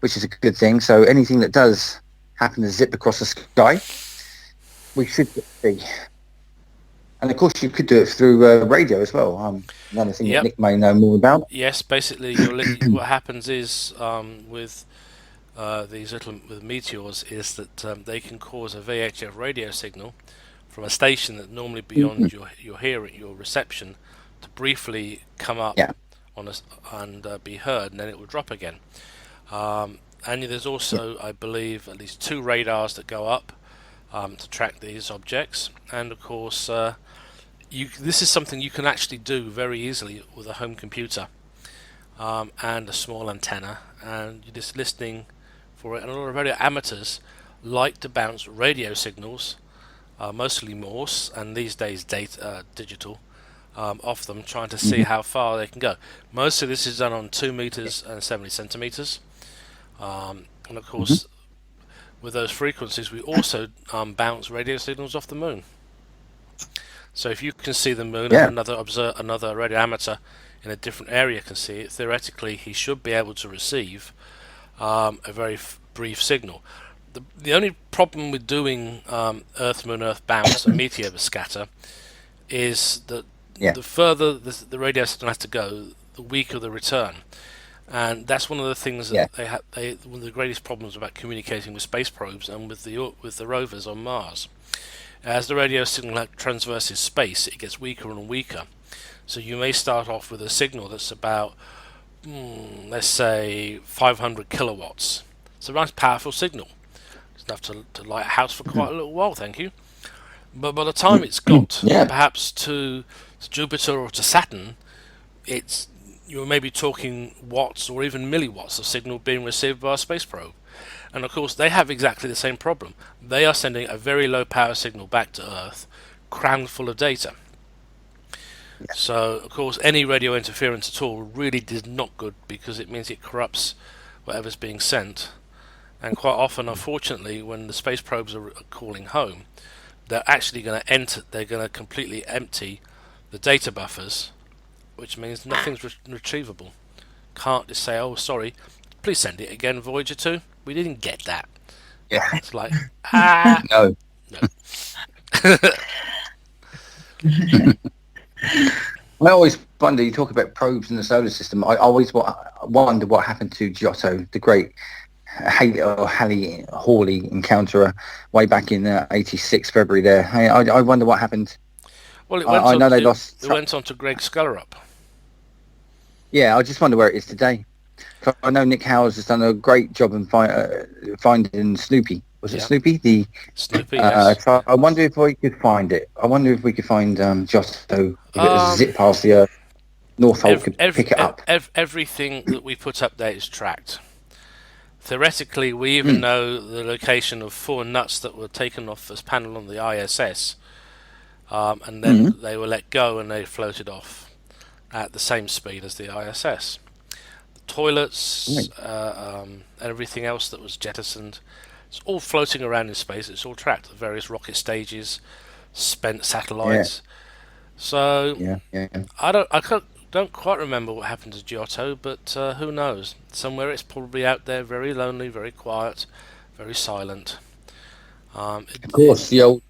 S3: which is a good thing, so anything that does happen to zip across the sky, we should see. And of course you could do it through radio as well, another thing that Nick may know more about.
S1: Yes, basically what happens is with these with meteors is that they can cause a VHF radio signal from a station that normally beyond your hearing, your reception, to briefly come up and be heard, and then it will drop again. And there's also, I believe, at least 2 radars that go up to track these objects. And of course, this is something you can actually do very easily with a home computer and a small antenna, and you're just listening for it. And a lot of radio amateurs like to bounce radio signals, mostly Morse, and these days digital, off them, trying to see how far they can go. Most of this is done on 2 meters and 70 centimeters, and of course, with those frequencies, we also bounce radio signals off the moon. So if you can see the moon, and another radio amateur in a different area can see it, theoretically he should be able to receive a very brief signal. The only problem with doing Earth-Moon, Earth-bounce and meteor scatter is that the further the radio signal has to go, the weaker the return. And that's one of the things that one of the greatest problems about communicating with space probes and with the rovers on Mars. As the radio signal traverses space, it gets weaker and weaker. So you may start off with a signal that's about, let's say, 500 kilowatts. It's a nice powerful signal. It's enough to light a house for quite a little while, thank you. But by the time it's got perhaps to Jupiter or to Saturn, you're maybe talking watts or even milliwatts of signal being received by a space probe. And of course they have exactly the same problem. They are sending a very low power signal back to Earth, crammed full of data. So of course any radio interference at all really is not good, because it means it corrupts whatever's being sent. And quite often, unfortunately, when the space probes are calling home, they're actually going to completely empty the data buffers, which means nothing's retrievable. Can't just say, oh, sorry, please send it again, Voyager 2. We didn't get that.
S3: Yeah.
S1: It's like,
S3: No. I always wonder, you talk about probes in the solar system, I always wonder what happened to Giotto, the great Halley encounterer way back in 86 February there. I wonder what happened.
S1: Well, it
S3: went on to Greg
S1: Scalerup.
S3: Yeah, I just wonder where it is today. 'Cause I know Nick Howes has done a great job in finding Snoopy. Was it
S1: Yeah.
S3: Snoopy? The
S1: Snoopy, yes.
S3: so I wonder if we could find it. I wonder if we could find Giotto if it was
S1: Um,
S3: zip past the Earth. Northolt could pick it up.
S1: everything that we put up there is tracked. Theoretically, we even
S3: Mm.
S1: know the location of 4 nuts that were taken off this panel on the ISS, and then
S3: Mm.
S1: they were let go and they floated off at the same speed as the ISS. The toilets, everything else that was jettisoned, it's all floating around in space. It's all tracked. The various rocket stages, spent satellites. So
S3: Yeah.
S1: don't quite remember what happened to Giotto, but who knows? Somewhere it's probably out there, very lonely, very quiet, very silent.
S3: Of course, the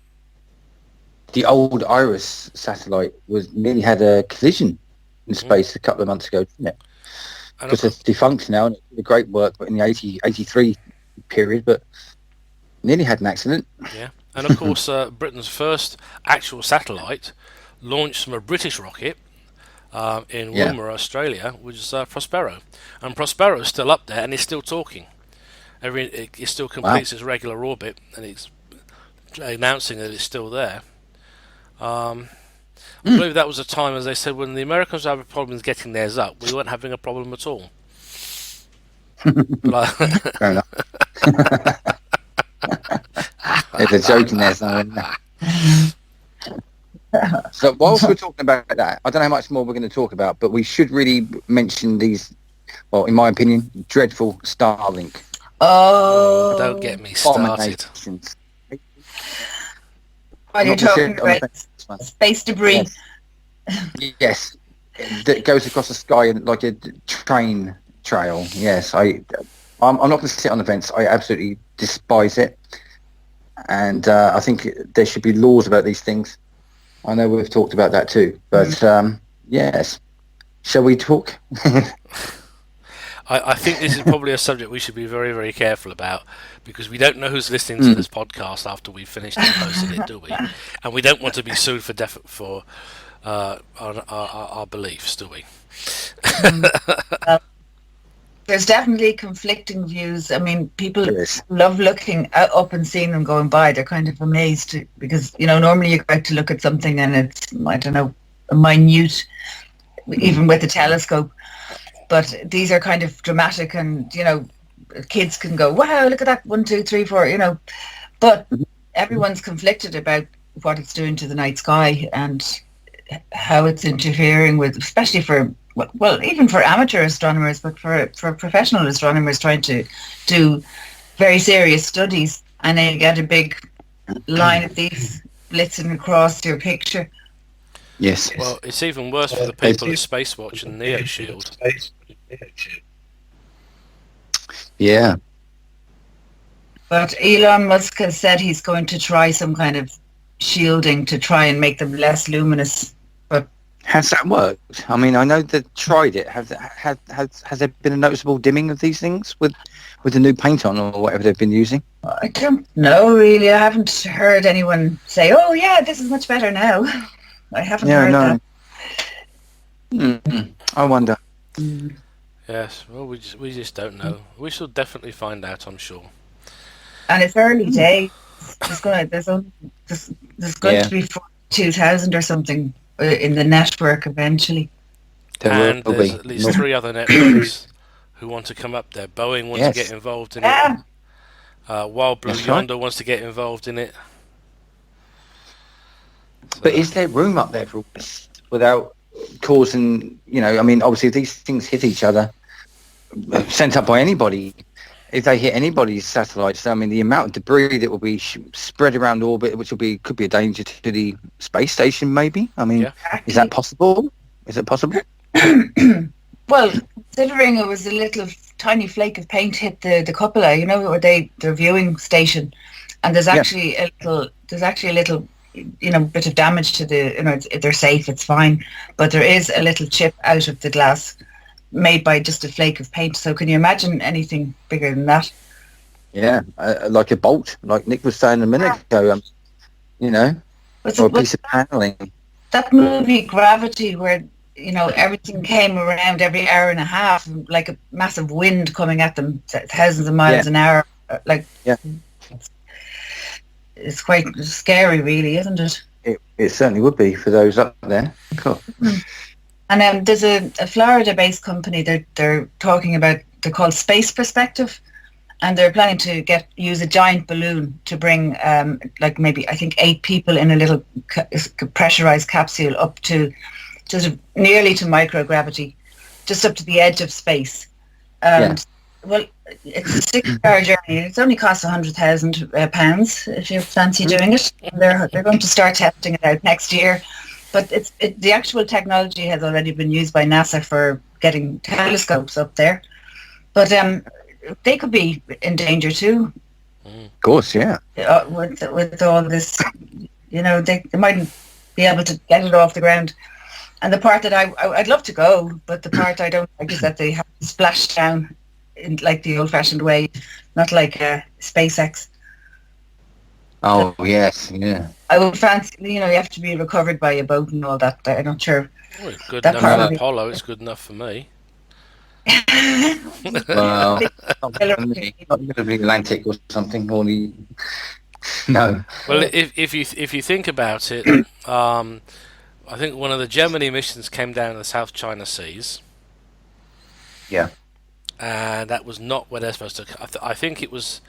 S3: old Iris satellite nearly had a collision in space a couple of months ago, didn't it?
S1: And
S3: Because it's defunct now, and it did great work in the 83 period, but nearly had an accident.
S1: yeah, and of course, Britain's first actual satellite launched from a British rocket in Woomera, Australia, was Prospero, and Prospero's still up there and it's still talking. It still completes its regular orbit, and it's announcing that it's still there. I believe that was a time, as they said, when the Americans were having problems getting theirs up, we weren't having a problem at all.
S3: Fair enough. There's a joke in there somewhere, isn't there? So whilst we're talking about that, I don't know how much more we're going to talk about, but we should really mention these, well, in my opinion, dreadful Starlink.
S2: Oh,
S1: don't get me started.
S3: Abominations.
S2: While you're talking about space debris.
S3: Yes, that goes across the sky and like a train trail. Yes, I'm not going to sit on the fence. I absolutely despise it, and I think there should be laws about these things. I know we've talked about that too, but yes, shall we talk?
S1: I think this is probably a subject we should be very, very careful about, because we don't know who's listening to this podcast after we've finished and posted it, do we? And we don't want to be sued for our beliefs, do we?
S2: There's definitely conflicting views. I mean, people love looking up and seeing them going by. They're kind of amazed because, normally you go to look at something and it's, I don't know, a minute, even with a telescope. But these are kind of dramatic, and, kids can go, wow, look at that, 1, 2, 3, 4, But everyone's conflicted about what it's doing to the night sky and how it's interfering with, especially for, well, even for amateur astronomers, but for professional astronomers trying to do very serious studies, and then you get a big line of these blitzing across your picture.
S3: Yes.
S1: Well, it's even worse for the people at Spacewatch and Neo Shield.
S3: Yeah.
S2: But Elon Musk has said he's going to try some kind of shielding to try and make them less luminous. But
S3: has that worked? I mean, I know they've tried it. Has there been a noticeable dimming of these things with the new paint on or whatever they've been using?
S2: I don't know, really. I haven't heard anyone say, oh, yeah, this is much better now. I haven't heard that.
S3: I wonder.
S1: Yes, well, we just don't know. We shall definitely find out, I'm sure.
S2: And it's early days. There's going to be 2,000 or something in the network eventually.
S1: And there's at least 3 other networks who want to come up there. Boeing wants to get involved in it. Wild Blue Yonder wants to get involved in it. So,
S3: but is there room up there for this without causing, I mean, obviously if these things hit each other, sent up by anybody, if they hit anybody's satellites, I mean, the amount of debris that will be spread around orbit, which could be a danger to the space station, maybe. I mean, is that possible? Is it possible?
S2: Well, considering it was a little tiny flake of paint hit the cupola, or their viewing station, and there's actually a little bit of damage to they're safe, it's fine, but there is a little chip out of the glass made by just a flake of paint. So can you imagine anything bigger than that?
S3: Yeah, like a bolt, like Nick was saying a minute ago, or a piece of paneling.
S2: That movie Gravity, where everything came around every hour and a half, like a massive wind coming at them, thousands of miles an hour. Like,
S3: Yeah.
S2: It's quite scary, really, isn't it?
S3: It certainly would be for those up there. Cool.
S2: And there's a Florida-based company. They're talking about. They're called Space Perspective, and they're planning to use a giant balloon to bring like maybe I think 8 people in a little pressurized capsule up to just nearly to microgravity, just up to the edge of space. Well, it's a 6-hour journey. It's only costs £100,000 if you fancy doing it. They're going to start testing it out next year, but the actual technology has already been used by NASA for getting telescopes up there. But they could be in danger too.
S3: Of course, yeah.
S2: With all this, they mightn't be able to get it off the ground. And the part that I'd love to go, but the part I don't like is that they have to splash down in like the old-fashioned way, not like SpaceX.
S3: Oh yes, yeah.
S2: I would fancy, you have to be recovered by a boat and all that. I'm not sure.
S1: Well, it's good enough for Apollo. It's good enough for me.
S3: Well, not going to be Atlantic or something. No.
S1: Well, if you think about it, I think one of the Gemini missions came down the South China Seas.
S3: Yeah.
S1: And that was not where they're supposed to. I think it was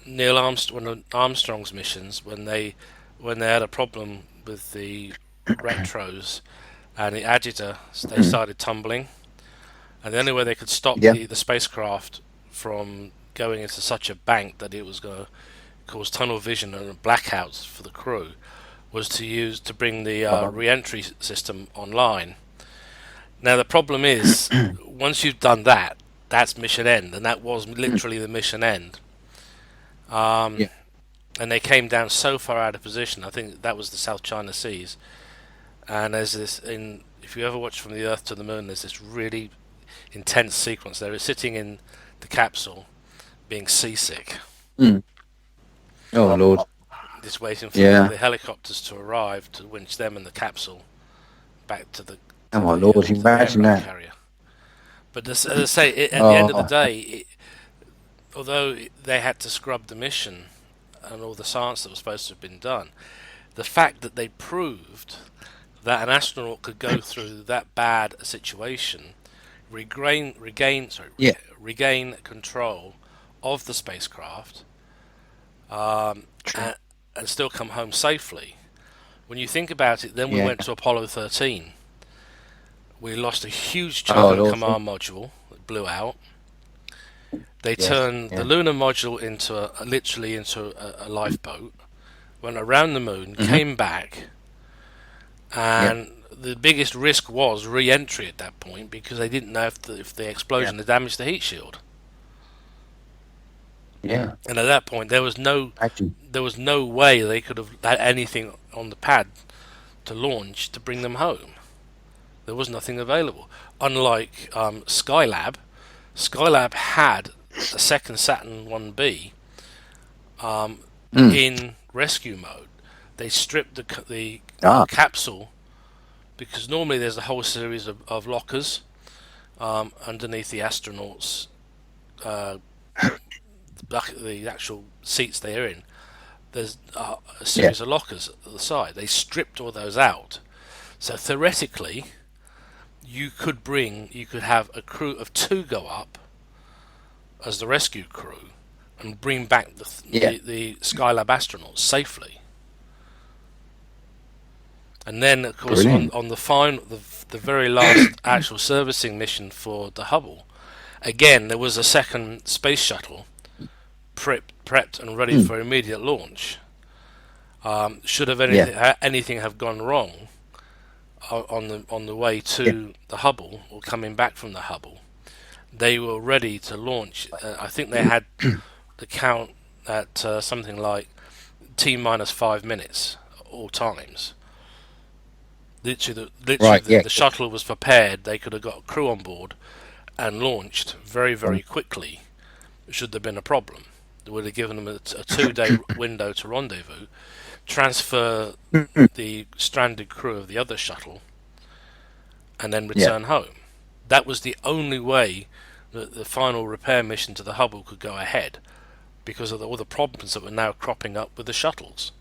S1: Neil Armstrong, one of Armstrong's missions, when they had a problem with the retros and the agita, they started tumbling, and the only way they could stop the spacecraft from going into such a bank that it was going to cause tunnel vision and blackouts for the crew was to bring the re-entry system online. Now the problem is, once you've done that, that's mission end, and that was literally the mission end. And they came down so far out of position. I think that was the South China Seas. And there's this if you ever watch From the Earth to the Moon, there's this really intense sequence. They're sitting in the capsule, being seasick.
S3: Oh Lord!
S1: Just waiting for the helicopters to arrive to winch them and the capsule back to the.
S3: Oh my Lord! Imagine that.
S1: Carrier. But as I say, at the end of the day, although they had to scrub the mission and all the science that was supposed to have been done, the fact that they proved that an astronaut could go through that bad a situation, regain control of the spacecraft, and still come home safely. When you think about it, then we went to Apollo 13. We lost a huge chunk of the command module. It blew out. They turned the lunar module into literally into a lifeboat. Went around the moon, came back, and the biggest risk was re-entry at that point because they didn't know if the explosion had damaged the heat shield.
S3: Yeah.
S1: And at that point, there was no way they could have had anything on the pad to launch to bring them home. There was nothing available. Unlike Skylab had a second Saturn 1B in rescue mode. They stripped the capsule because normally there's a whole series of lockers underneath the astronauts, the actual seats they're in. There's a series of lockers at the side. They stripped all those out. So theoretically, you could have a crew of 2 go up as the rescue crew and bring back the Skylab astronauts safely. And then, of course, on the very last actual servicing mission for the Hubble, again there was a second space shuttle prepped and ready for immediate launch. Should have anything have gone wrong on the way to the Hubble or coming back from the Hubble, they were ready to launch. I think they had the count at something like T-5 minutes all times. Literally, the shuttle was prepared. They could have got a crew on board and launched very, very quickly. Should there have been a problem, they would have given them a 2-day window to rendezvous, transfer the stranded crew of the other shuttle, and then return home. That was the only way that the final repair mission to the Hubble could go ahead, because of all the problems that were now cropping up with the shuttles.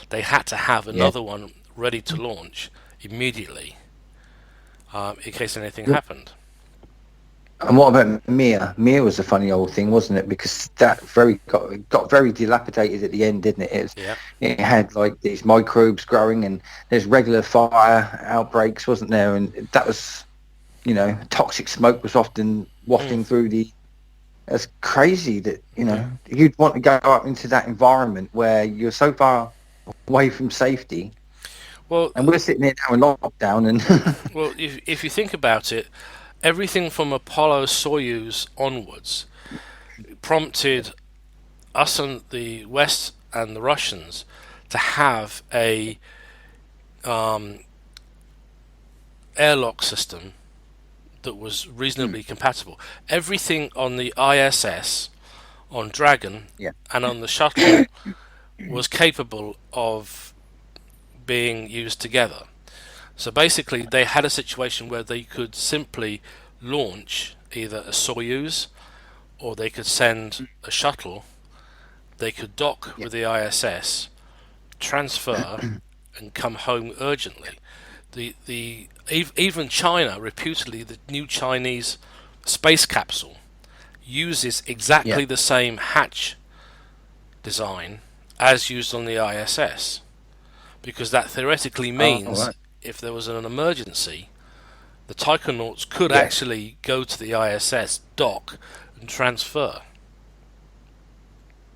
S1: They had to have another one ready to launch immediately, in case anything happened.
S3: And what about Mir? Mir was a funny old thing, wasn't it? Because that got very dilapidated at the end, didn't it? It had like these microbes growing, and there's regular fire outbreaks, wasn't there? And that was, toxic smoke was often wafting through the. It's crazy that you'd want to go up into that environment where you're so far away from safety.
S1: Well,
S3: and we're sitting here now in lockdown, and
S1: well, if you think about it. Everything from Apollo Soyuz onwards prompted us and the West and the Russians to have a airlock system that was reasonably compatible. Everything on the ISS, on Dragon, and on the shuttle was capable of being used together. So basically, they had a situation where they could simply launch either a Soyuz, or they could send a shuttle. They could dock with the ISS, transfer, and come home urgently. Even China, reputedly, the new Chinese space capsule uses exactly the same hatch design as used on the ISS, because that theoretically means if there was an emergency, the taikonauts could actually go to the ISS, dock, and transfer.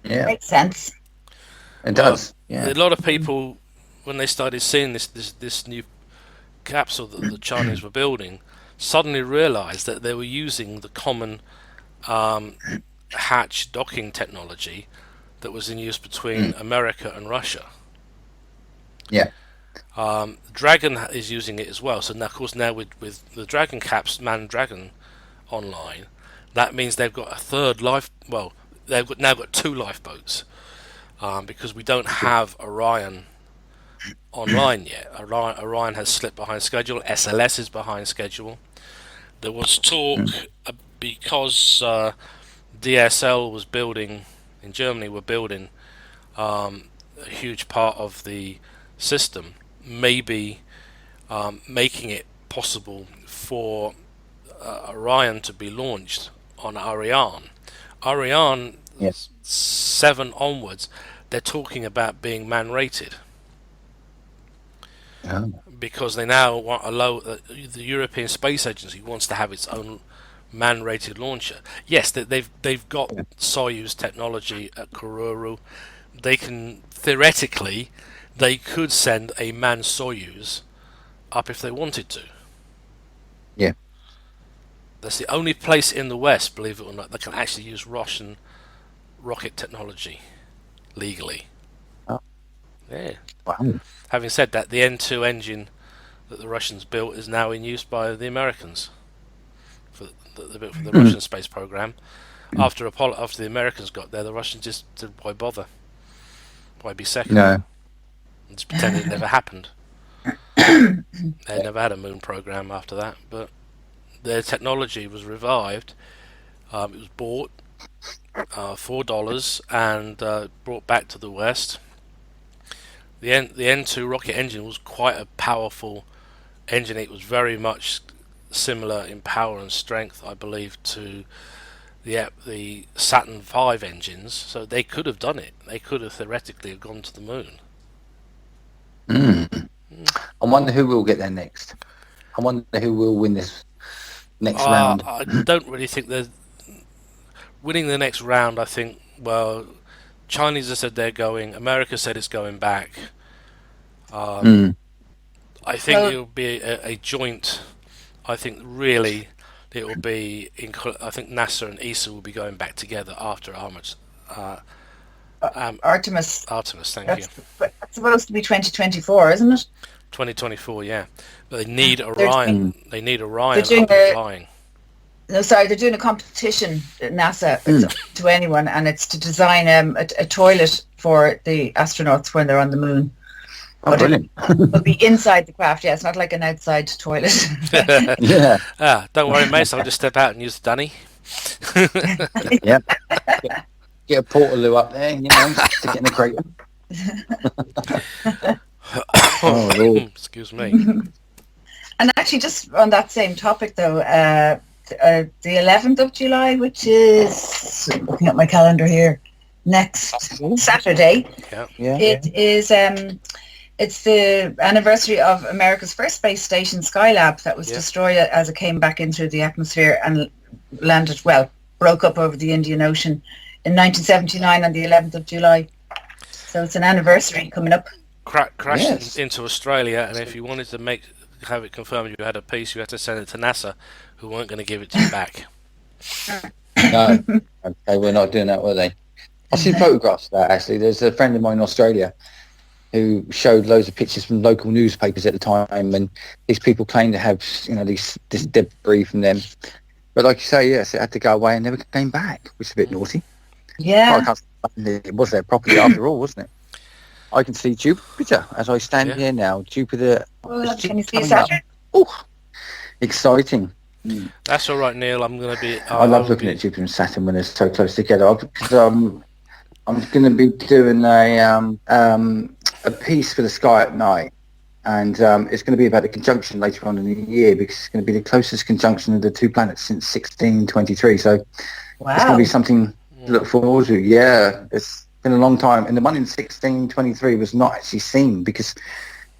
S3: Yeah,
S2: makes sense.
S3: It does. Yeah.
S1: A lot of people, when they started seeing this new capsule that the Chinese were building, suddenly realised that they were using the common hatch docking technology that was in use between America and Russia.
S3: Yeah.
S1: Dragon is using it as well. So now, of course, now with the Dragon caps, manned Dragon online, that means they've got a third life. Well, they've now got two lifeboats, because we don't have Orion online yet. Orion has slipped behind schedule. SLS is behind schedule. There was talk because DSL was building in Germany. Were building a huge part of the system, maybe making it possible for Orion to be launched on Ariane. Ariane 7 onwards, they're talking about being man-rated. Because they now want the European Space Agency wants to have its own man-rated launcher. Yes, they've got Soyuz technology at Kourou. They can theoretically. They could send a manned Soyuz up if they wanted to.
S3: Yeah.
S1: That's the only place in the West, believe it or not, that can actually use Russian rocket technology legally.
S3: Oh.
S1: Yeah.
S3: Wow.
S1: Having said that, the N2 engine that the Russians built is now in use by the Americans for the Russian space program. After the Americans got there, the Russians just said, "Why bother? Why be second?"
S3: No.
S1: Just pretend it never happened. They never had a moon program after that, but their technology was revived. It was bought $4 and brought back to the West. The N2 rocket engine was quite a powerful engine. It was very much similar in power and strength, I believe, to the Saturn V engines. So they could have done it. They could have theoretically have gone to the moon.
S3: I wonder who will get there next. I wonder who will win this next round.
S1: I don't really think they're winning the next round. I think, well, Chinese have said they're going. America said it's going back. I think it'll be a joint. I think really it will be. I think NASA and ESA will be going back together after Artemis.
S2: Artemis.
S1: Thank you.
S2: That's supposed to be 2024, isn't it?
S1: 2024, yeah. But they need Orion. They need Orion up
S2: doing
S1: and flying.
S2: No, sorry, they're doing a competition at NASA to anyone, and it's to design a toilet for the astronauts when they're on the moon.
S3: Oh, brilliant.
S2: It'll be inside the craft. Yeah, it's not like an outside toilet.
S3: Yeah.
S1: Don't worry, mate. I'll just step out and use the Dunny.
S3: Yeah. Get a portaloo up there, stick it in the crater. Oh, Lord.
S1: Excuse me.
S2: And actually, just on that same topic, though, the 11th of July, which is, looking at my calendar here, next Saturday.
S3: Yeah.
S2: It is. It's the anniversary of America's first space station, Skylab, that was destroyed as it came back into the atmosphere and broke up over the Indian Ocean in 1979 on the 11th of July. So it's an anniversary coming up.
S1: Crashed into Australia, and if you wanted to have it confirmed you had a piece, you had to send it to NASA, who weren't going to give it to you back.
S3: No, they were not doing that, were they? I've seen photographs of that, actually. There's a friend of mine in Australia who showed loads of pictures from local newspapers at the time, and these people claim to have, this debris from them. But like you say, yes, it had to go away and never came back, which is a bit naughty.
S2: Yeah.
S3: I can't believe it was there properly after all, wasn't it? I can see Jupiter as I stand here now. Jupiter.
S2: Oh, can you see Saturn?
S3: Oh, exciting.
S1: That's all right, Neil. I'm going to be...
S3: I love looking at Jupiter and Saturn when they're so close together. Because I'm going to be doing a piece for the sky at night. And it's going to be about the conjunction later on in the year, because it's going to be the closest conjunction of the two planets since 1623. So it's going to be something to look forward to. Yeah, it's been a long time. And the one in 1623 was not actually seen because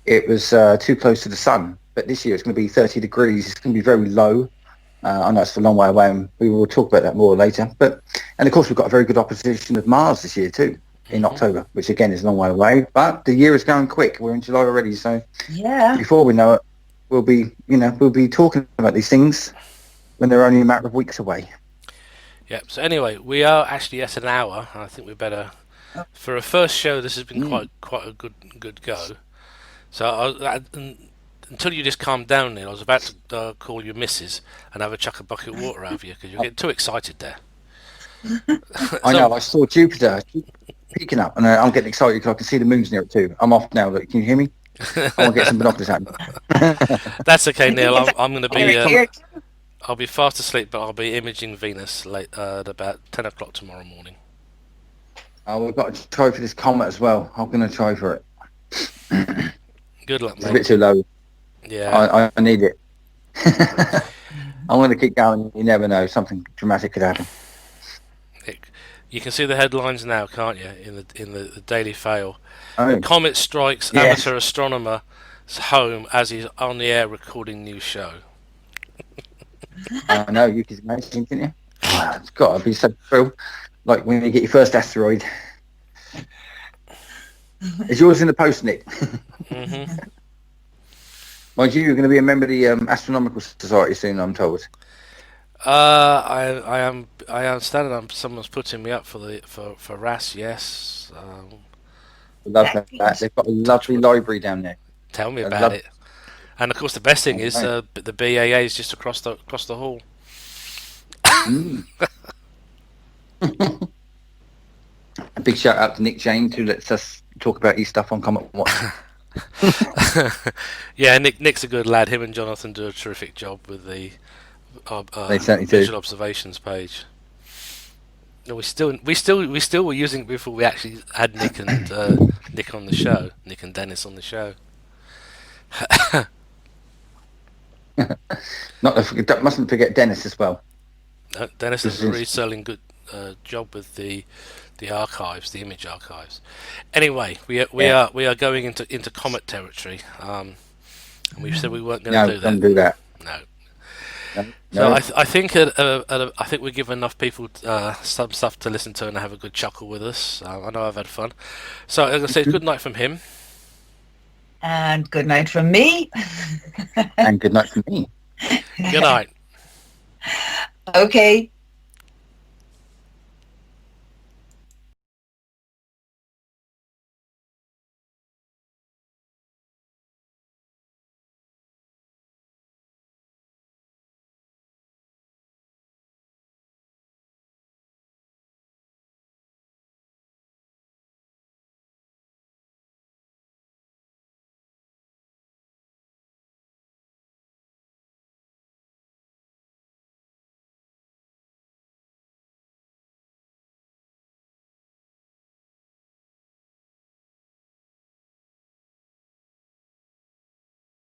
S3: it was too close to the sun. But this year it's going to be 30 degrees. It's going to be very low. I know it's a long way away, and we will talk about that more later. And of course, we've got a very good opposition of Mars this year too, in October, which again is a long way away. But the year is going quick. We're in July already, so before we know it, we'll be talking about these things when they're only a matter of weeks away.
S1: Yep. So anyway, we are actually at an hour. I think we better, for a first show, this has been quite a good go. So until you just calm down, Neil, I was about to call your missus and have a chuck a bucket of water over you because you're getting too excited there.
S3: I know. I saw Jupiter peeking up, and I'm getting excited because I can see the moon's near it too. I'm off now. Look, can you hear me? I want to get some binoculars out.
S1: That's okay, Neil. I'm going to be. I'll be fast asleep, but I'll be imaging Venus late at about 10 o'clock tomorrow morning.
S3: Oh, we've got to try for this comet as well. I'm going to try for it.
S1: Good luck, mate.
S3: It's a bit too low.
S1: Yeah.
S3: I need it. I'm going to keep going. You never know. Something dramatic could happen.
S1: You can see the headlines now, can't you? In the Daily Fail.
S3: Oh.
S1: Comet strikes amateur astronomer's home as he's on the air recording new show.
S3: I know, you can imagine, can you? Wow, it's got to be so cool. Like when you get your first asteroid. Is yours in the post, Nick?
S1: Mm-hmm.
S3: Mind you, you're going to be a member of the Astronomical Society soon, I'm told.
S1: I am understand someone's putting me up for RAS. Yes.
S3: Love that. They've got a lovely library down there.
S1: Tell me about it. And of course, the best thing is the BAA is just across the hall.
S3: A big shout out to Nick James, who lets us talk about his stuff on Comet Watch.
S1: Yeah, Nick's a good lad. Him and Jonathan do a terrific job with the
S3: they certainly
S1: visual
S3: do.
S1: observations page. No, we still were using it before we actually had Nick and Nick on the show. Nick and Dennis on the show.
S3: Mustn't forget Dennis as well.
S1: Dennis is really selling good job with the archives, the image archives. Anyway, we are going into comet territory, and we said we weren't going to do that.
S3: Don't do that.
S1: No.
S3: No.
S1: So I think I think we give enough people some stuff to listen to and have a good chuckle with us. I know I've had fun. So I'm going to say good night from him.
S2: And good night from me.
S3: And good night from me.
S1: Good night.
S2: Okay.